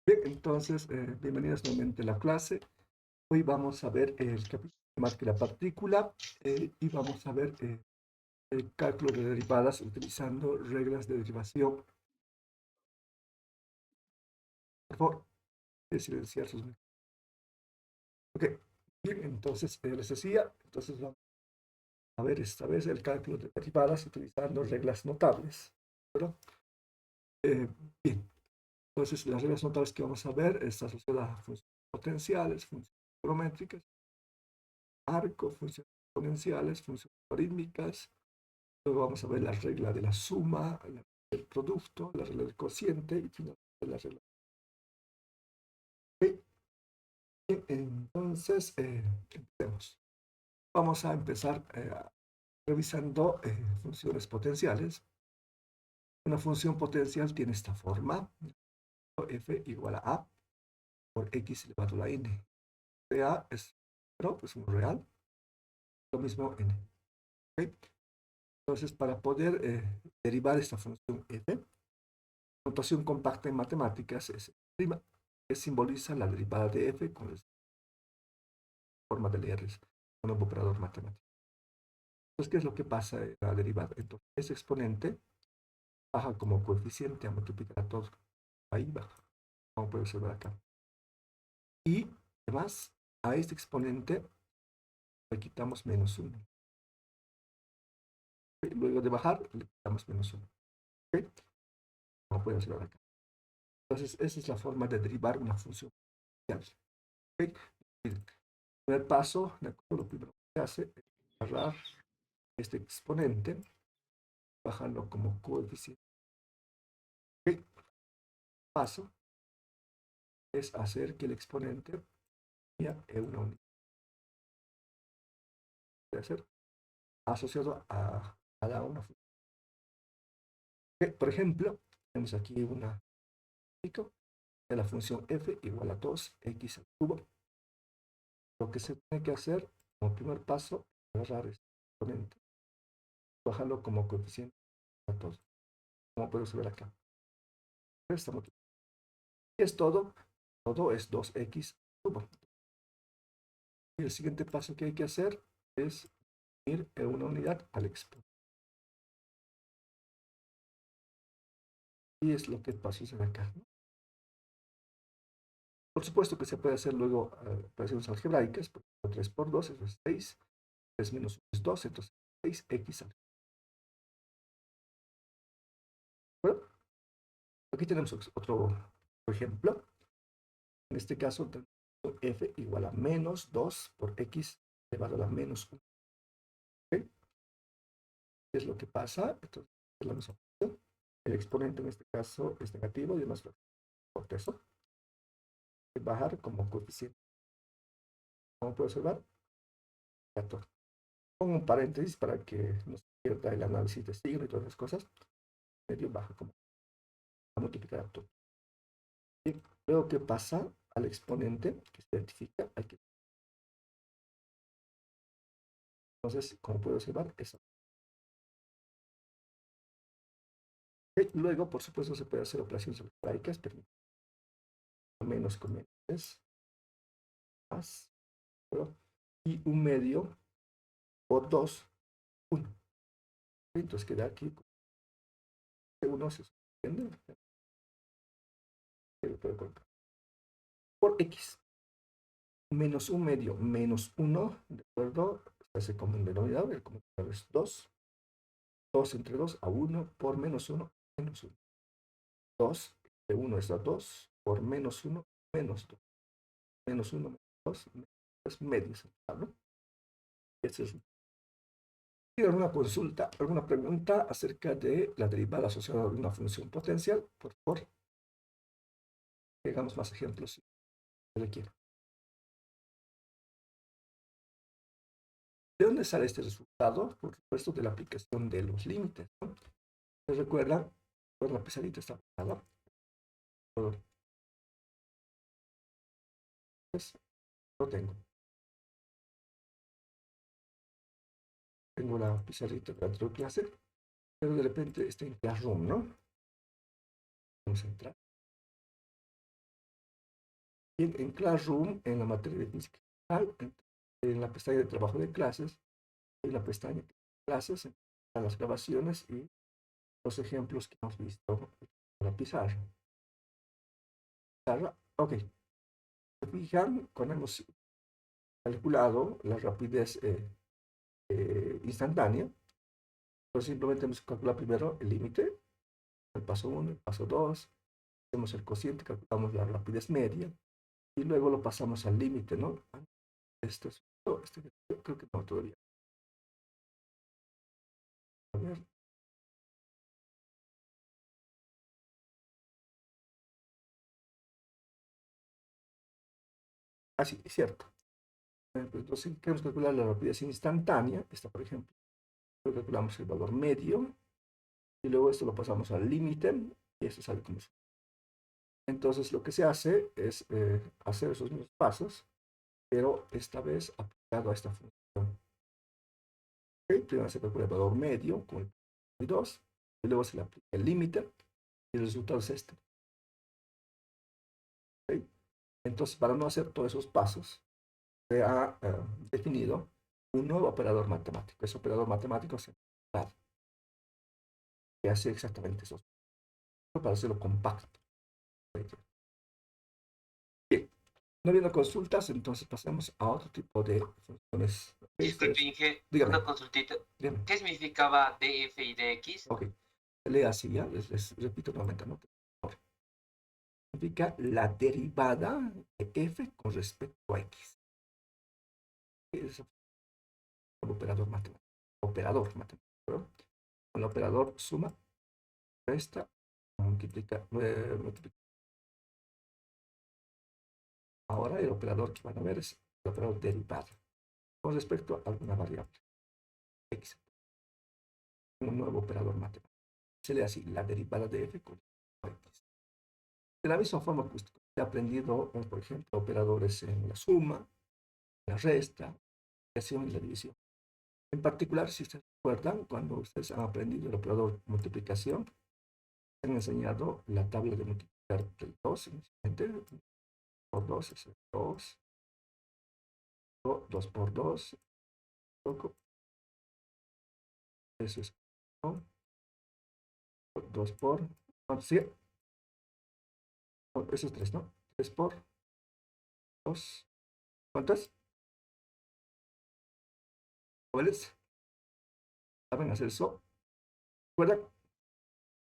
Bien, entonces, bienvenidos nuevamente a la clase. Hoy vamos a ver el capítulo más que la partícula y vamos a ver el cálculo de derivadas utilizando reglas de derivación. Por favor, silenciar sus micrófonos. Ok, bien, entonces les decía, entonces vamos a ver esta vez el cálculo de derivadas utilizando reglas notables. ¿Verdad? Eh, bien, entonces las reglas notables que vamos a ver están asociadas a funciones potenciales, funciones geométricas, arco, funciones exponenciales, funciones logarítmicas. Luego vamos a ver la regla de la suma, la del producto, la regla del cociente y finalmente la regla. Ok, bien, entonces, empecemos. Vamos a empezar revisando funciones potenciales. Una función potencial tiene esta forma: f igual a por x elevado a la n. A es 0, es un real, lo mismo n. ¿Okay? Entonces, para poder derivar esta función f, notación compacta en matemáticas es prima, que simboliza la derivada de f con la forma de leer con un operador matemático. Entonces, ¿qué es lo que pasa en la derivada? Entonces, ese exponente baja como coeficiente a multiplicar a todo. Ahí baja, como puede observar acá. Y además, a este exponente le quitamos menos 1. Luego de bajar, le quitamos menos 1. ¿Okay? Como puede observar acá. Entonces, esa es la forma de derivar una función potencial. ¿Okay? El primer paso, ¿de acuerdo? Lo primero que se hace es agarrar este exponente, bajarlo como coeficiente. ¿Okay? Paso es hacer que el exponente sea una unidad. Puede ser asociado a una función. ¿Okay? Por ejemplo, tenemos aquí una de la función f igual a 2x al cubo. Lo que se tiene que hacer como primer paso es agarrar este exponente, bajarlo como coeficiente a 2, como puedes ver acá. Y es todo, todo es 2x al cubo. Y el siguiente paso que hay que hacer es ir en una unidad al exponente. Y es lo que pasó acá, ¿no? Por supuesto que se puede hacer luego operaciones algebraicas, porque 3 por 2 es 6, 3 menos 1 es 2, entonces 6x al. Bueno, aquí tenemos otro ejemplo. En este caso, f igual a menos 2 por x elevado a la menos 1. ¿Okay? ¿Qué es lo que pasa? Entonces, es la misma función. El exponente en este caso es negativo y además por eso bajar como coeficiente. Como puede observar, 14. Pongo un paréntesis para que no se pierda el análisis de signo y todas las cosas. Medio baja como a multiplicar a todo. Y luego, ¿qué pasa al exponente que se identifica? Entonces, como puede observar, eso. Y luego, por supuesto, se puede hacer operaciones algebraicas, pero menos con menos es más, ¿no? Y un medio por 2, 1. Entonces queda aquí 1, se entiende, por x. Menos un medio menos 1, ¿de acuerdo? Se hace como un denominador, el común es 2. 2 entre 2 a 1 por menos 1, menos 1. 2 de 1 es a 2 por menos 1, menos 2. Menos 1, menos 2, es medio central, ¿no? Ese es. ¿Tiene alguna consulta, alguna pregunta acerca de la derivada asociada a una función potencial? Por favor, hagamos más ejemplos si se requiere. ¿De dónde sale este resultado? Por supuesto, de la aplicación de los límites, ¿no? ¿Se recuerdan? Pues la pizarrita está aplicada. Pues, lo tengo. Tengo la pizarrita de la clase, pero de repente está en Classroom, ¿no? Vamos a entrar. Bien, en Classroom, en la materia de física general, en la pestaña de trabajo de clases, en la pestaña de clases, están las grabaciones y los ejemplos que hemos visto en la pizarra. Ok, se fijan, cuando hemos calculado la rapidez instantánea, pues simplemente hemos calculado primero el límite, el paso 1, el paso 2, hacemos el cociente, calculamos la rapidez media y luego lo pasamos al límite, ¿no? Esto es, creo que no todavía. A ver. Ah, sí, es cierto. Entonces, si queremos calcular la rapidez instantánea, esta por ejemplo, calculamos el valor medio y luego esto lo pasamos al límite y esto sale como eso. Entonces, lo que se hace es hacer esos mismos pasos, pero esta vez aplicado a esta función. ¿Okay? Primero se calcula el valor medio con el 2 y luego se le aplica el límite y el resultado es este. ¿Okay? Entonces, para no hacer todos esos pasos, se ha definido un nuevo operador matemático. Ese operador matemático se llama que hace exactamente eso, para hacerlo compacto. Bien, no habiendo consultas, entonces pasamos a otro tipo de funciones. Disculpe, Inge, Dígame, una consultita. dígame. ¿Qué significaba df y dx? Ok, se lee así, ¿ya? Les repito nuevamente, ¿no? Significa la derivada de f con respecto a x. Es un operador matemático. Operador matemático, ¿no? Con el operador suma, resta, multiplica, multiplica. Ahora el operador que van a ver es el operador derivado con respecto a alguna variable x. Un nuevo operador matemático. Se lee así, la derivada de f con x. De la misma forma que usted ha aprendido, por ejemplo, operadores en la suma, la resta, la multiplicación y la división. En particular, si ustedes recuerdan, cuando ustedes han aprendido el operador multiplicación, han enseñado la tabla de multiplicar del 2, por 2 es el 2, 2 por 2, eso es 2 por, sí, eso es 3, ¿no? 3 por 2, ¿cuánto es? ¿Jóvenes? ¿Saben hacer eso? ¿Recuerdan?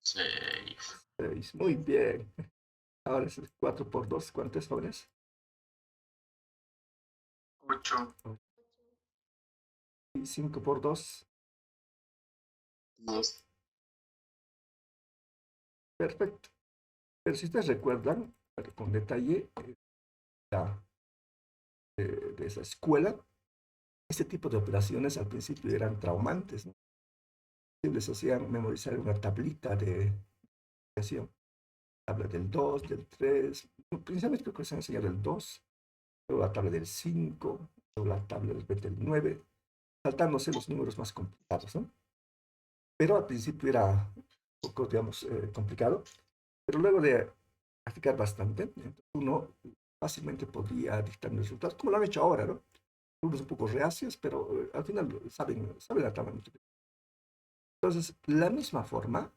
6. 6, muy bien. Ahora es 4 por 2, ¿cuánto es, jóvenes? 8. Y 5 por 2, 10. perfecto. Pero si ustedes recuerdan, con detalle, la, de esa escuela, este tipo de operaciones al principio eran traumantes, ¿no? Les hacían memorizar una tablita de multiplicación, tabla del 2, del 3, principalmente creo que se enseñado el 2, luego la tabla del 5, luego la tabla del 9, saltándose los números más complicados, ¿no? Pero al principio era un poco, digamos, complicado, pero luego de practicar bastante, uno fácilmente podría dictar los resultados, como lo han hecho ahora, ¿no? Unos un poco reacios, pero al final saben la tabla de multiplicación. Entonces, la misma forma,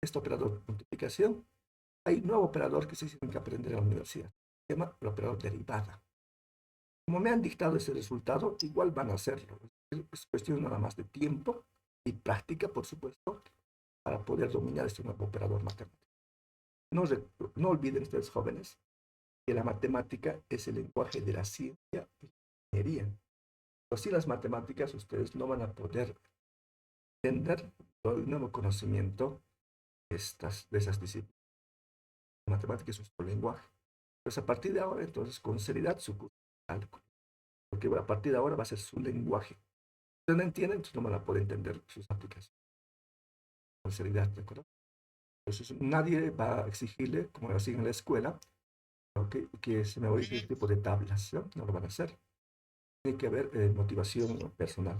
este operador de multiplicación, hay un nuevo operador que se tiene que aprender en la universidad. Se llama el operador derivada. Como me han dictado ese resultado, igual van a hacerlo. Es cuestión nada más de tiempo y práctica, por supuesto, para poder dominar este nuevo operador matemático. No, no olviden ustedes, jóvenes, que la matemática es el lenguaje de la ciencia y la ingeniería. Pero sin las matemáticas, ustedes no van a poder entender todo el nuevo conocimiento de esas disciplinas. La matemática es nuestro lenguaje. Pues a partir de ahora, entonces, con seriedad, su curso de cálculo. Porque a partir de ahora va a ser su lenguaje. Si ustedes no entienden, entonces no van a poder entender sus aplicaciones. Con seriedad, ¿de acuerdo? Entonces, nadie va a exigirle, como lo hacían en la escuela, ¿no? que se memorice este tipo de tablas, ¿no? No lo van a hacer. Tiene que haber motivación personal.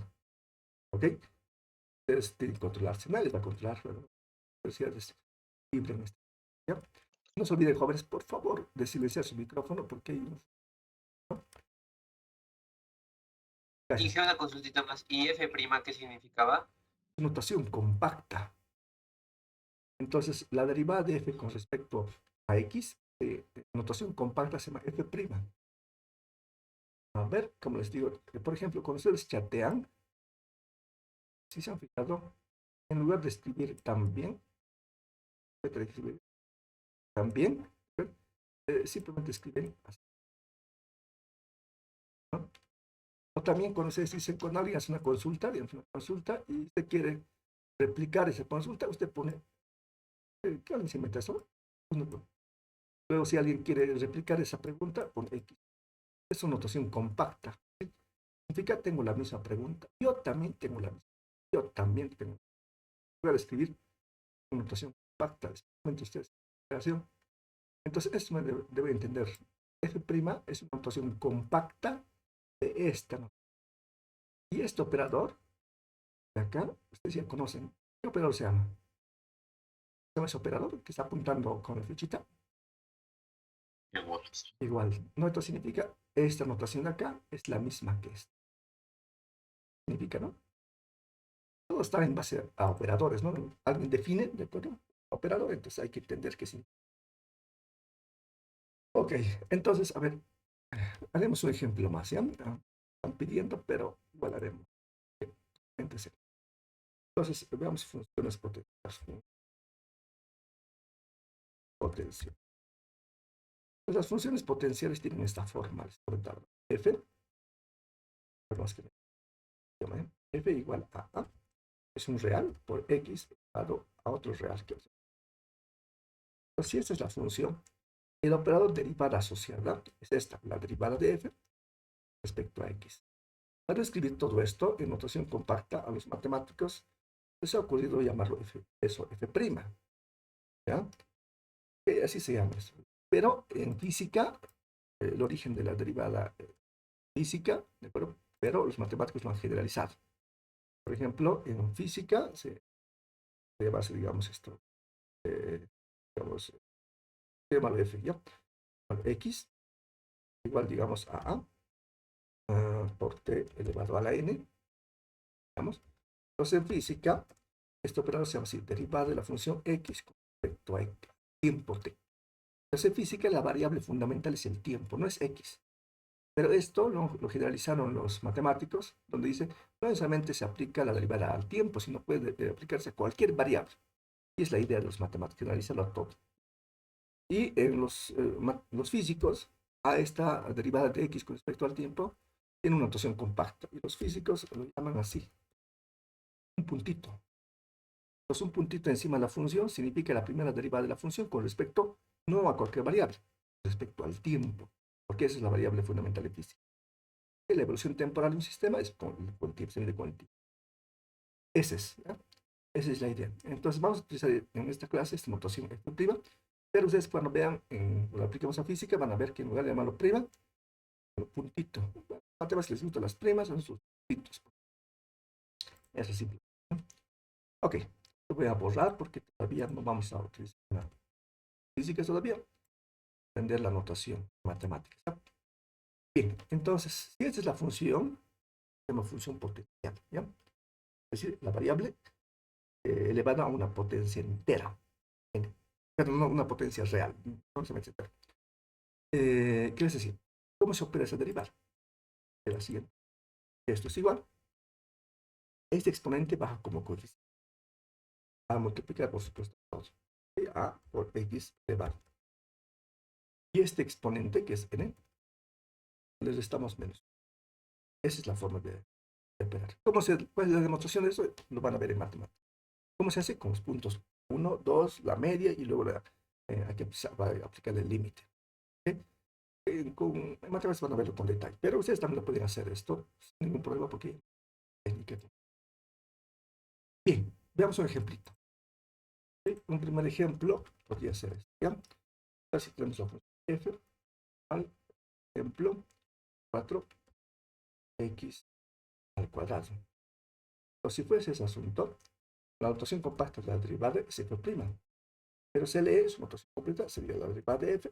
¿Ok? Ustedes tienen que controlarse. Nadie va a controlar. La universidad es libre en esto. ¿Ya? No se olviden, jóvenes, por favor, de silenciar su micrófono porque hay unos... ¿no? Gracias. Dije una consultita más. ¿Y F', qué significaba? Notación compacta. Entonces, la derivada de f con respecto a x, notación compacta se llama f'. A ver, como les digo, por ejemplo, cuando ustedes chatean, si se han fijado, en lugar de escribir también, simplemente escriben así, ¿no? O también cuando ustedes dicen, cuando alguien hace una consulta y usted quiere replicar esa consulta, usted pone, ¿qué alguien se inventa eso? Luego, si alguien quiere replicar esa pregunta, pone X. Es una notación compacta. ¿Sí? Significa, tengo la misma pregunta. Yo también tengo la misma. Yo también tengo. Voy a escribir una notación compacta, especialmente ustedes. Entonces, esto me debe entender. F' es una notación compacta de esta notación. Y este operador, de acá, ustedes ya conocen. ¿Qué operador se llama? ¿Se llama ese operador que está apuntando con la flechita? Igual. No, esto significa, esta notación de acá es la misma que esta. Significa, ¿no? Todo está en base a operadores, ¿no? Alguien define, ¿de acuerdo? Operador, entonces hay que entender qué significa. Ok, entonces, a ver, haremos un ejemplo más, ¿ya? Están pidiendo, pero igual haremos. Entonces, veamos funciones potenciales. Potencial. Pues las funciones potenciales tienen esta forma, les comentaba. F, más que F igual a A, es un real por X dado a otro real. Entonces, si esta es la función, el operador derivada asociada es esta, la derivada de F respecto a X. Para escribir todo esto en notación compacta a los matemáticos, les ha ocurrido llamarlo F, eso, F'. ¿Ya? Así se llama eso. Pero en física, el origen de la derivada física, ¿de acuerdo? Pero los matemáticos lo han generalizado. Por ejemplo, en física se basa, digamos, esto, digamos, se llama F, ¿ya? X igual, digamos, a por t elevado a la n, digamos. Entonces, en física, este operador se llama así, derivada de la función x con respecto a tiempo t. Entonces, en física, la variable fundamental es el tiempo, no es x. Pero esto lo generalizaron los matemáticos, donde dice, no necesariamente se aplica la derivada al tiempo, sino puede aplicarse a cualquier variable. Y es la idea de los matemáticos, generalizarlo a todo. Y en los físicos, a esta derivada de x con respecto al tiempo, tiene una notación compacta. Y los físicos lo llaman así, un puntito. Entonces, un puntito encima de la función significa la primera derivada de la función con respecto, no a cualquier variable, respecto al tiempo, porque esa es la variable fundamental de física. La evolución temporal de un sistema es con el tiempo, se mide con el tiempo. Esa es la idea. Entonces, vamos a utilizar en esta clase esta notación prima, pero ustedes cuando vean, lo aplicamos a física, van a ver que en lugar de llamarlo prima, puntito. A temas que les gustan las primas, son sus puntitos. Eso es simple. Ok, lo voy a borrar porque todavía no vamos a utilizar la física todavía. Aprender la notación matemática. Bien, entonces, si esta es la función, se llama función potencial, ¿ya? Es decir, la variable elevada a una potencia entera. Pero no una potencia real. ¿Qué es decir? ¿Cómo se opera esa derivada? Es la siguiente. Esto es igual. Este exponente baja como coeficiente. A multiplicar, por supuesto, a por x elevado. Y este exponente, que es n, le restamos menos. Esa es la forma de operar. ¿Cuál es la demostración de eso? Lo van a ver en matemáticas. ¿Cómo se hace? Con los puntos 1, 2, la media y luego hay que aplicar el límite. ¿Okay? En matemáticas van a verlo con detalle, pero ustedes también lo pueden hacer esto sin ningún problema porque técnica. Bien, veamos un ejemplito. ¿Okay? Un primer ejemplo podría ser este. ¿Ya? Así tenemos la función f al ejemplo 4x al cuadrado. O si fuese ese asunto, la notación compacta de la derivada es f'. Pero se lee, su notación completa sería la derivada de f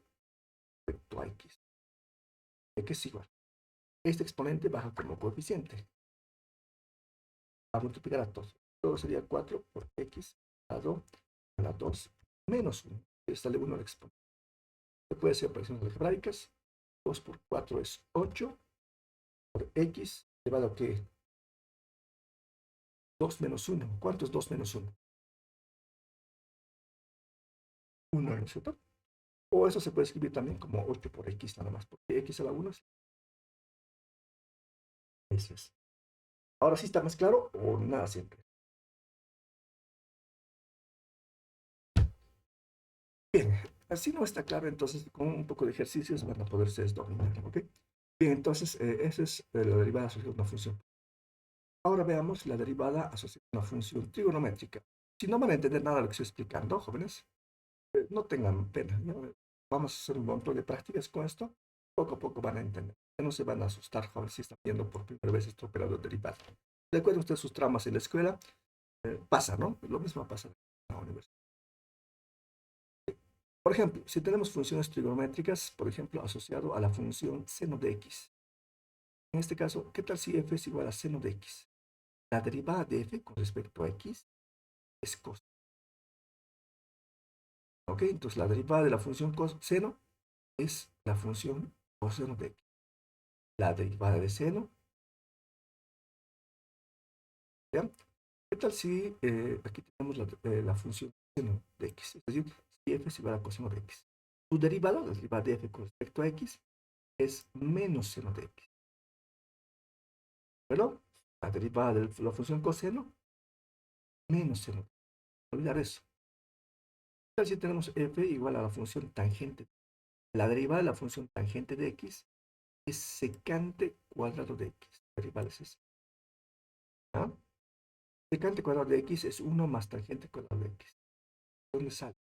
respecto a x. X es igual. Este exponente baja como coeficiente. Va a multiplicar a todos. Todo sería 4 por x dado a la 2 menos 1. Sale 1 al exponente. Se puede hacer operaciones algebraicas. 2 por 4 es 8 por x elevado a ¿qué? 2 menos 1. ¿Cuánto es 2 menos 1? 1, ¿no es cierto? O eso se puede escribir también como 8 por x nada más, porque x a la 1 es. Eso es. Ahora sí está más claro o nada siempre. Bien, así no está claro, entonces con un poco de ejercicios van a poderse dominar, ¿ok? Bien, entonces esa es la derivada asociada a una función. Ahora veamos la derivada asociada a una función trigonométrica. Si no van a entender nada de lo que estoy explicando, jóvenes, no tengan pena. ¿No? Vamos a hacer un montón de prácticas con esto. Poco a poco van a entender. No se van a asustar, jóvenes, si están viendo por primera vez este operador derivado. Recuerden ustedes sus traumas en la escuela. Pasa, ¿no? Lo mismo pasa en la universidad. Por ejemplo, si tenemos funciones trigonométricas, por ejemplo, asociado a la función seno de x. En este caso, ¿qué tal si f es igual a seno de x? La derivada de f con respecto a x es coseno. ¿Ok? Entonces, la derivada de la función seno es la función coseno de x. La derivada de seno, ¿ya? ¿Qué tal si aquí tenemos la función seno de x? Es decir, si f es igual a coseno de x. Su derivada, la derivada de f con respecto a x, es menos seno de x. Pero la derivada de la función coseno, menos seno. No olvidar eso. ¿Qué tal si tenemos f igual a la función tangente? La derivada de la función tangente de x es secante cuadrado de x. La derivada es esa. ¿Ah? Secante cuadrado de x es 1 más tangente cuadrado de x. ¿Dónde sale?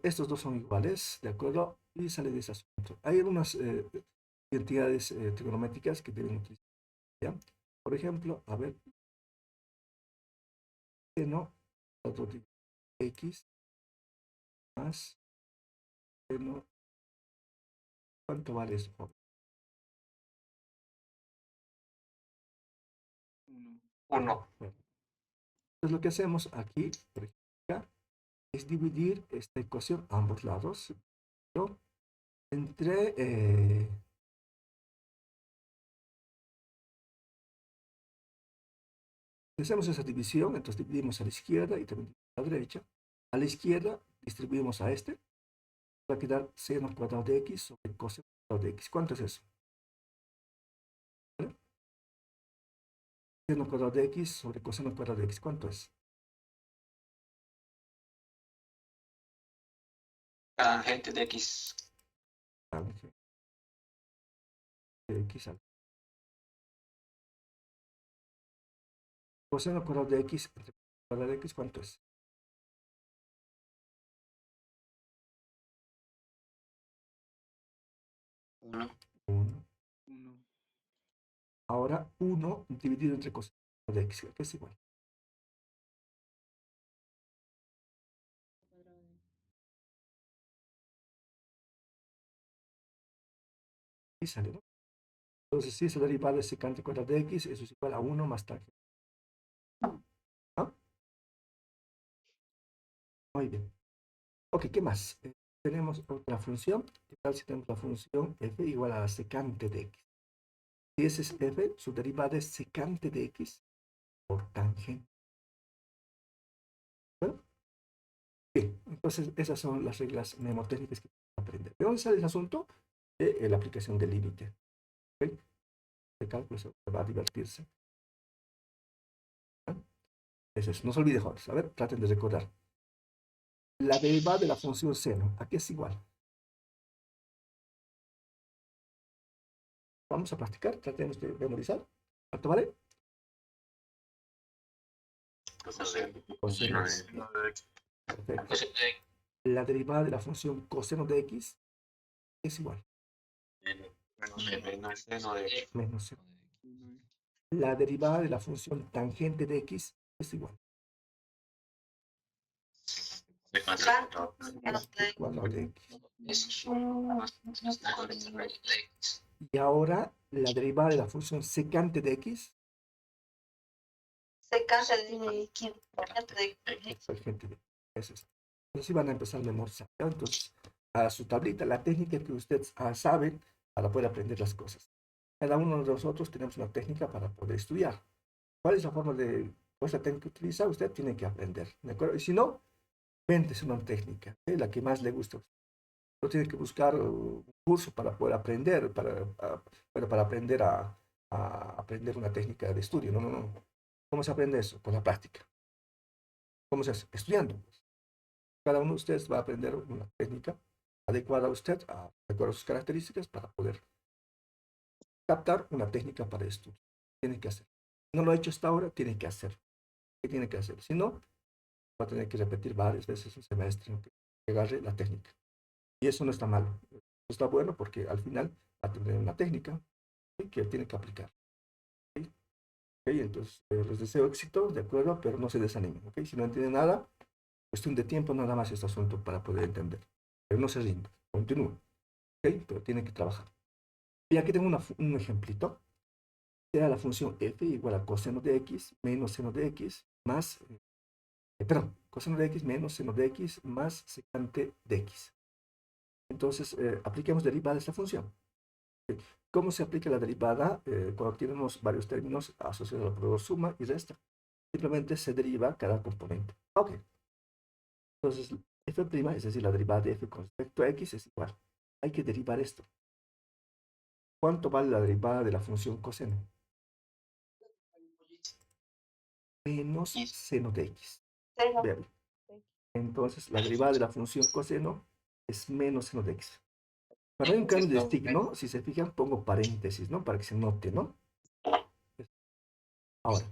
Estos dos son iguales, ¿de acuerdo? Y sale de ese asunto. Hay algunas identidades trigonométricas que deben utilizar. ¿Ya? Por ejemplo, a ver, seno cuadrado de x más seno. ¿Cuánto vale eso? 1. Bueno, entonces lo que hacemos aquí, por ejemplo, acá, es dividir esta ecuación a ambos lados, ¿no? Entre hacemos esa división, entonces dividimos a la izquierda y también a la derecha. A la izquierda distribuimos a este, va a quedar seno cuadrado de x sobre coseno cuadrado de x. ¿Cuánto es eso? ¿Vale? Seno cuadrado de x sobre coseno cuadrado de x. ¿Cuánto es? Tangente de x. Tangente de x al coseno cuadrado de x entre cuadrado de x. ¿Cuánto es? 1. 1. Ahora 1 dividido entre coseno de x, que es igual. Y sale, ¿no? Entonces, si esa derivada es secante cuadrado de x, eso es igual a 1 más tangente. ¿Ah? Muy bien. Ok, ¿qué más? Tenemos otra función. ¿Qué tal si tenemos la función f igual a la secante de x? Si ese es f, su derivada es secante de x por tangente. ¿Bueno? Bien, entonces esas son las reglas mnemotécnicas que tenemos que aprender. ¿De dónde sale el asunto? De la aplicación del límite. ¿Ok? El cálculo se va a divertirse. ¿Ah? Eso es. No se olvide, jóvenes. A ver, traten de recordar. La derivada de la función seno, ¿a qué es igual? Vamos a practicar, tratemos de memorizar. ¿Cuánto vale? Coseno. Perfecto. La derivada de la función coseno de x es igual. Menos seno de x. Menos seno. La derivada de la función tangente de x es igual. Secante cuadrado de x. Y ahora la derivada de la función secante de x. Secante de x. Secante de x. Eso es. Entonces van a empezar a memorizar, ¿no? Entonces, a su tablita, la técnica que ustedes saben para poder aprender las cosas. Cada uno de nosotros tenemos una técnica para poder estudiar. ¿Cuál es la forma de, cuál es la técnica que utiliza? Usted tiene que aprender, ¿de acuerdo? Y si no, véntese una técnica, la que más le gusta. No tiene que buscar un curso para poder aprender, para aprender a aprender una técnica de estudio. No, no, no. ¿Cómo se aprende eso? Con la práctica. ¿Cómo se hace? Estudiando. Cada uno de ustedes va a aprender una técnica adecuada a usted, de acuerdo a sus características, para poder captar una técnica para estudio. Tiene que hacer. No lo ha hecho hasta ahora, tiene que hacer. ¿Qué tiene que hacer? Si no, va a tener que repetir varias veces un semestre, ¿no? Que agarre la técnica. Y eso no está mal. Está bueno porque al final va a tener una técnica, ¿sí?, que tiene que aplicar. ¿Sí? ¿Okay? Entonces, les deseo éxito, de acuerdo, pero no se desanimen. ¿Okay? Si no entienden nada, cuestión de tiempo nada más este asunto para poder entender. Pero no se rindan, continúen. ¿Okay? Pero tienen que trabajar. Y aquí tengo un ejemplito. Sea la función f igual a coseno de x menos seno de x más, perdón, coseno de x menos seno de x más secante de x. Entonces, apliquemos derivada de esta función. ¿Cómo se aplica la derivada cuando tenemos varios términos asociados al operador suma y resta? Simplemente se deriva cada componente. Ok. Entonces, f', es decir, la derivada de f con respecto a x es igual. Hay que derivar esto. ¿Cuánto vale la derivada de la función coseno? Menos seno de x. Vean. Entonces, la derivada de la función coseno es menos seno de x. Cuando hay un cambio de signo, si se fijan, pongo paréntesis, ¿no? Para que se note, ¿no? Ahora,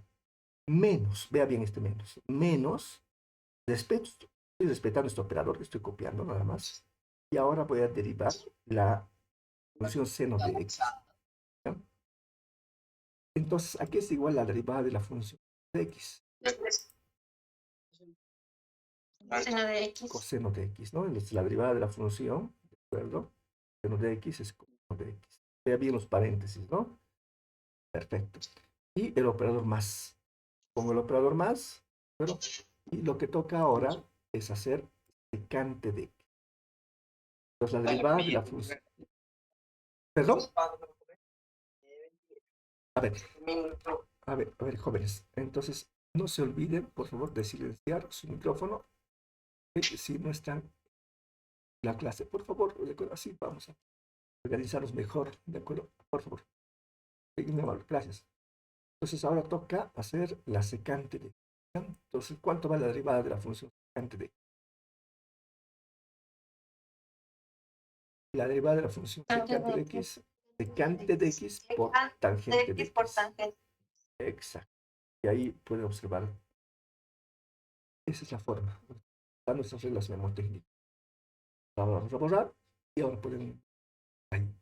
menos, vea bien este menos. Menos, estoy respetando este operador que estoy copiando nada más. Y ahora voy a derivar la función seno de x. ¿No? Entonces, aquí es igual la derivada de la función de x. Seno de x. Coseno de x, ¿no? Entonces, la derivada de la función, ¿de acuerdo? Seno de x es coseno de x. Vea bien los paréntesis, ¿no? Perfecto. Y el operador más. Pongo el operador más, ¿pero? Y lo que toca ahora es hacer secante de x. Entonces, la derivada de la función. ¿Perdón? A ver, a ver, jóvenes. Entonces, no se olviden, por favor, de silenciar su micrófono si no están en la clase. Por favor, así vamos a organizarnos mejor, ¿de acuerdo? Por favor. Gracias. Entonces, ahora toca hacer la secante de x. Entonces, ¿cuánto va la derivada de la función secante de x? La derivada de la función secante de x, secante de x por tangente de x. Exacto. Y ahí pueden observar. Esa es la forma. Están nuestras reglas mnemotécnicas. Ahora vamos a borrar y ahora pueden ahí.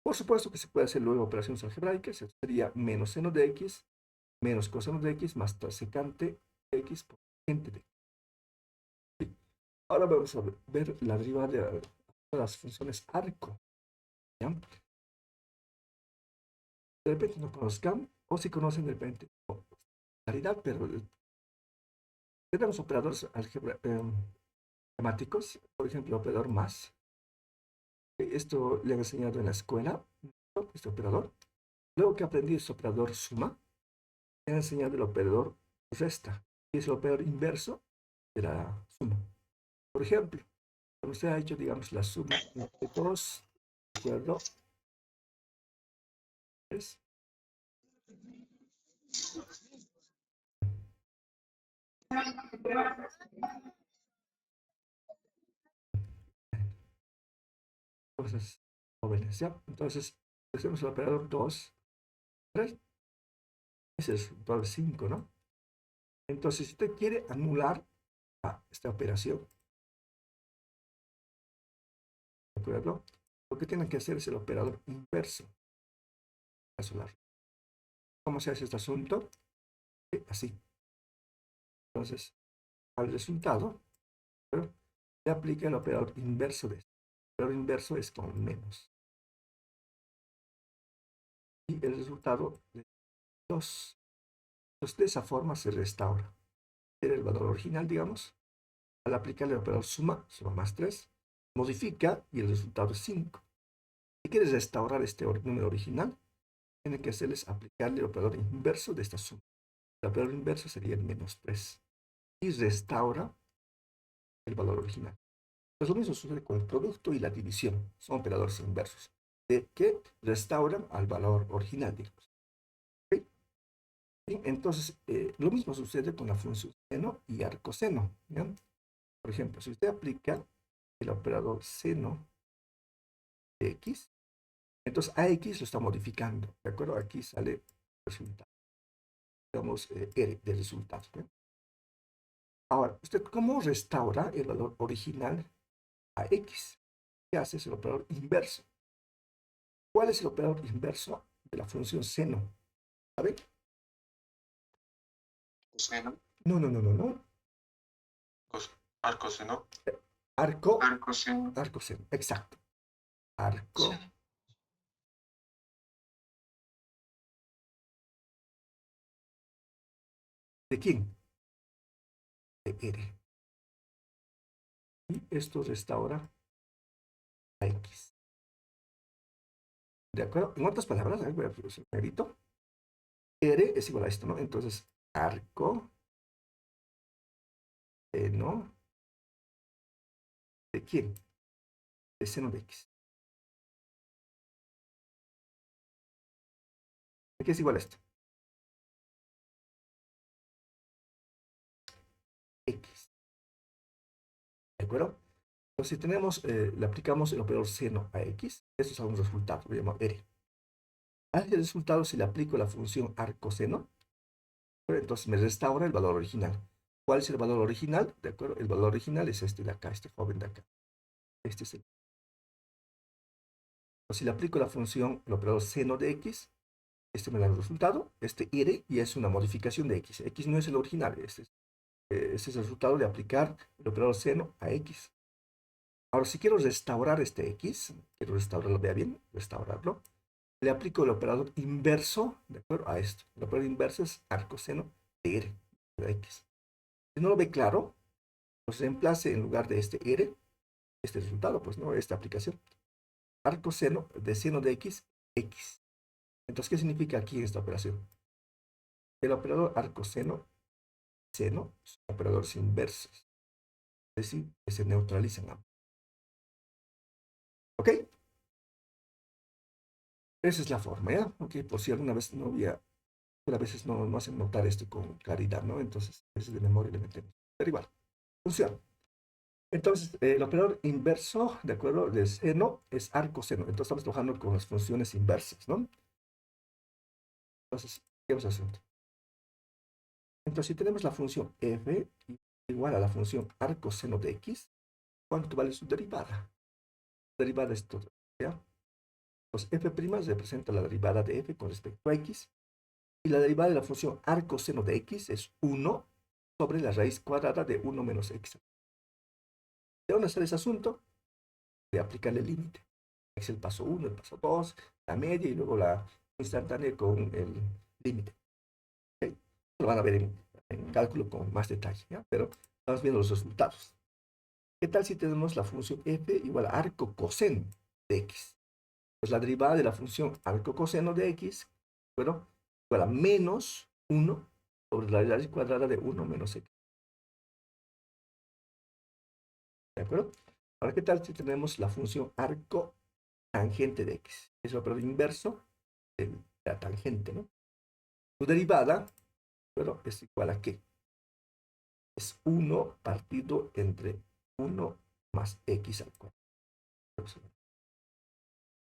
Por supuesto que se puede hacer luego operaciones algebraicas. Eso sería menos seno de x, menos coseno de x, más secante de x por tangente de x. Sí. Ahora vamos a ver la derivada de las funciones arco. ¿Ya? De repente no conozcan, o si conocen de repente, claridad, pero tenemos operadores matemáticos, por ejemplo, el operador más. Esto le han enseñado en la escuela, este operador. Luego que aprendí este operador suma, le han enseñado el operador resta, y es el operador inverso de la suma. Por ejemplo, cuando usted ha hecho, digamos, la suma entre 2, ¿de acuerdo? Es cosas jóvenes, ¿ya? Entonces, hacemos el operador 2, 3, ese es el operador 5, ¿no? Entonces, si usted quiere anular esta operación, ¿de acuerdo? Lo que tienen que hacer es el operador inverso. ¿Cómo se hace este asunto? Así. Entonces, al resultado, ¿verdad? Le aplica el operador inverso de esto. El operador inverso es con menos. Y el resultado de 2. Entonces, de esa forma se restaura. Era el valor original, digamos. Al aplicarle el operador suma, suma más 3, modifica y el resultado es 5. Si quieres restaurar este número original, tiene que hacerles aplicarle el operador inverso de esta suma. El operador inverso sería el menos 3. Y restaura el valor original. Pues lo mismo sucede con el producto y la división. Son operadores inversos que restauran al valor original, digamos. ¿Okay? Y entonces, lo mismo sucede con la función seno y arcoseno. ¿Ya? Por ejemplo, si usted aplica el operador seno de x, entonces AX lo está modificando. ¿De acuerdo? Aquí sale el resultado. Digamos, R de resultado. ¿Ya? Ahora, ¿usted cómo restaura el valor original a x? ¿Qué hace? Es el operador inverso. ¿Cuál es el operador inverso de la función seno? ¿Saben? Coseno. No, no, no, no, no. Arcoseno. Arco, Arcoseno. arcoseno. Exacto. Arco. Sí. ¿De quién? De R. Y esto restaura a x. ¿De acuerdo? En otras palabras, voy a producir un negrito. R es igual a esto, ¿no? Entonces, arco seno ¿de quién? De seno de x. ¿De qué es igual a esto? X. ¿De acuerdo? Entonces, si tenemos, le aplicamos el operador seno a x, esto es un resultado, lo llamo R. A ese resultado, si le aplico la función arcoseno, entonces me restaura el valor original. ¿Cuál es el valor original? ¿De acuerdo? El valor original es este de acá, este joven de acá. Este es el. Entonces, si le aplico la función, el operador seno de x, este me da el resultado, este R, y es una modificación de x. X no es el original, este es el resultado de aplicar el operador seno a x. Ahora, si quiero restaurar este x, quiero restaurarlo, vea bien, restaurarlo, le aplico el operador inverso, ¿de acuerdo? A esto. El operador inverso es arcoseno de R, de x. Si no lo ve claro, pues reemplace en lugar de este R, este resultado, pues no, esta aplicación. Arcoseno de seno de x, x. Entonces, ¿qué significa aquí esta operación? El operador arcoseno, seno, son operadores inversos. Es decir, que se neutralizan ambos. ¿Ok? Esa es la forma, ¿ya? Ok, por si alguna vez no había, a veces no hacen notar esto con claridad, ¿no? Entonces, a veces de memoria le metemos. Pero igual, funciona. Entonces, el operador inverso, ¿de acuerdo? De seno es arcoseno. Entonces, estamos trabajando con las funciones inversas, ¿no? Entonces, ¿qué vamos a hacer? Entonces, si tenemos la función f igual a la función arcoseno de x, ¿cuánto vale su derivada? Derivada es todo, ¿ya? Pues f' representa la derivada de f con respecto a x, y la derivada de la función arcoseno de x es 1 sobre la raíz cuadrada de 1 menos x. ¿De dónde sale ese asunto? De aplicarle el límite. Es el paso 1, el paso 2, la media y luego la instantánea con el límite. ¿Okay? Lo van a ver en cálculo con más detalle, ¿ya? Pero estamos viendo los resultados. ¿Qué tal si tenemos la función f igual a arco coseno de x? Pues la derivada de la función arco coseno de x, bueno, igual a menos 1 sobre la raíz cuadrada de 1 menos x. ¿De acuerdo? Ahora, ¿qué tal si tenemos la función arco tangente de x? Es el operador inverso de la tangente, ¿no? Su derivada, bueno, es igual a ¿qué? Es 1 partido entre 1 más x al cuadrado.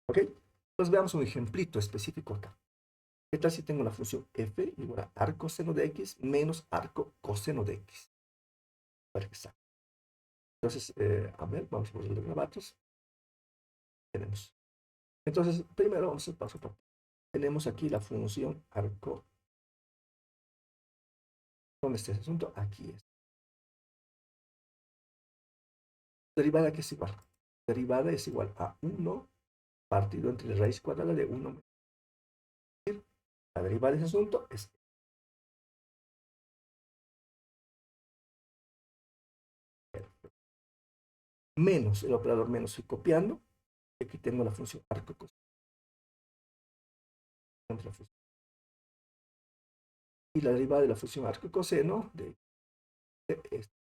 ¿Ok? Entonces veamos un ejemplito específico acá. ¿Qué tal si tengo la función f igual a arco seno de x menos arco coseno de x? Exacto. Entonces, a ver, vamos a poner los grabatos. Tenemos. Entonces, primero vamos a hacer paso por paso. Tenemos aquí la función arco. ¿Dónde está ese asunto? Aquí es. Derivada que es igual. Derivada es igual a 1 partido entre la raíz cuadrada de 1. La derivada de ese asunto es menos el operador menos, estoy copiando. Aquí tengo la función arco coseno. Y la derivada de la función arco coseno de esta.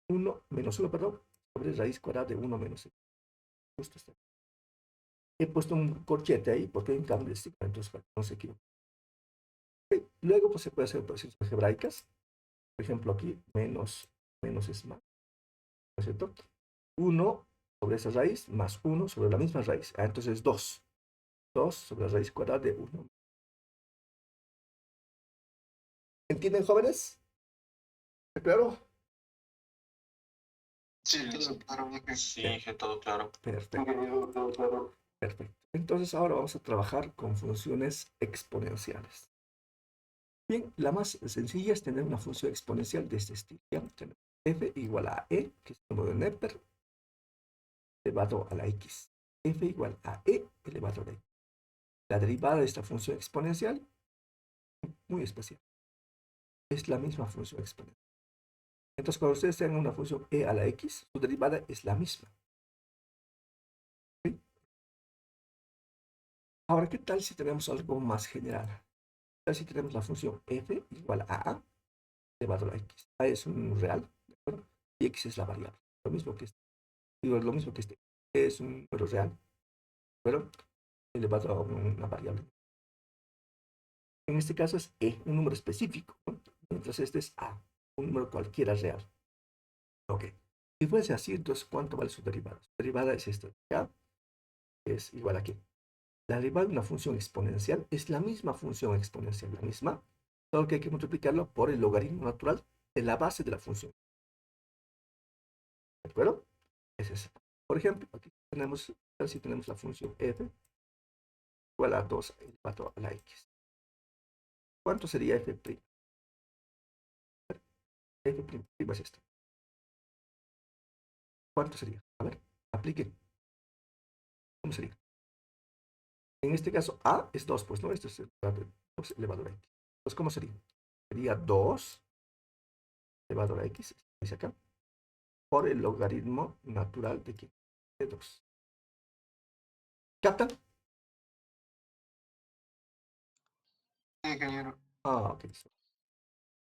1 menos 1, perdón, sobre raíz cuadrada de 1 menos 1. Justo está. He puesto un corchete ahí porque hay un cambio de signo, entonces para que no se equivoque. Okay. Luego pues, se puede hacer operaciones algebraicas. Por ejemplo, aquí menos es más, ¿no es cierto? 1 sobre esa raíz más 1 sobre la misma raíz. Entonces 2. 2 sobre la raíz cuadrada de 1. ¿Entienden, jóvenes? ¿Está claro? Sí, claro que sí, que todo claro. Perfecto. Perfecto. Entonces ahora vamos a trabajar con funciones exponenciales. Bien, la más sencilla es tener una función exponencial de este estilo. ¿Ya? Tenemos f igual a e, que es el número de Neper, elevado a la x. F igual a e elevado a la x. La derivada de esta función exponencial, muy especial, es la misma función exponencial. Entonces, cuando ustedes tengan una función e a la x, su derivada es la misma. ¿Sí? Ahora, ¿qué tal si tenemos algo más general? ¿Qué tal si tenemos la función f igual a elevado a la x? A es un real, ¿de acuerdo? Y x es la variable. Lo mismo que este. Digo, lo mismo que este. E es un número real, pero elevado a una variable. En este caso es e, un número específico, ¿no? Mientras este es a, un número cualquiera real. Ok. Si fuese así, entonces, ¿cuánto vale su derivada? Su derivada es esta de acá, que es igual a ¿qué? La derivada de una función exponencial es la misma función exponencial, la misma, solo que hay que multiplicarlo por el logaritmo natural de la base de la función. ¿De acuerdo? Es eso. Por ejemplo, aquí tenemos, si tenemos la función f igual a 2 elevado a la x. ¿Cuánto sería f'? F' es esto. ¿Cuánto sería? A ver, aplique. ¿Cómo sería? En este caso, a es 2, pues, ¿no? Esto es 2 elevado a la x. Entonces, ¿cómo sería? Sería 2 elevado a la x, dice acá, por el logaritmo natural de, ¿qué? De 2. ¿Captan? Sí, ingeniero. Ok.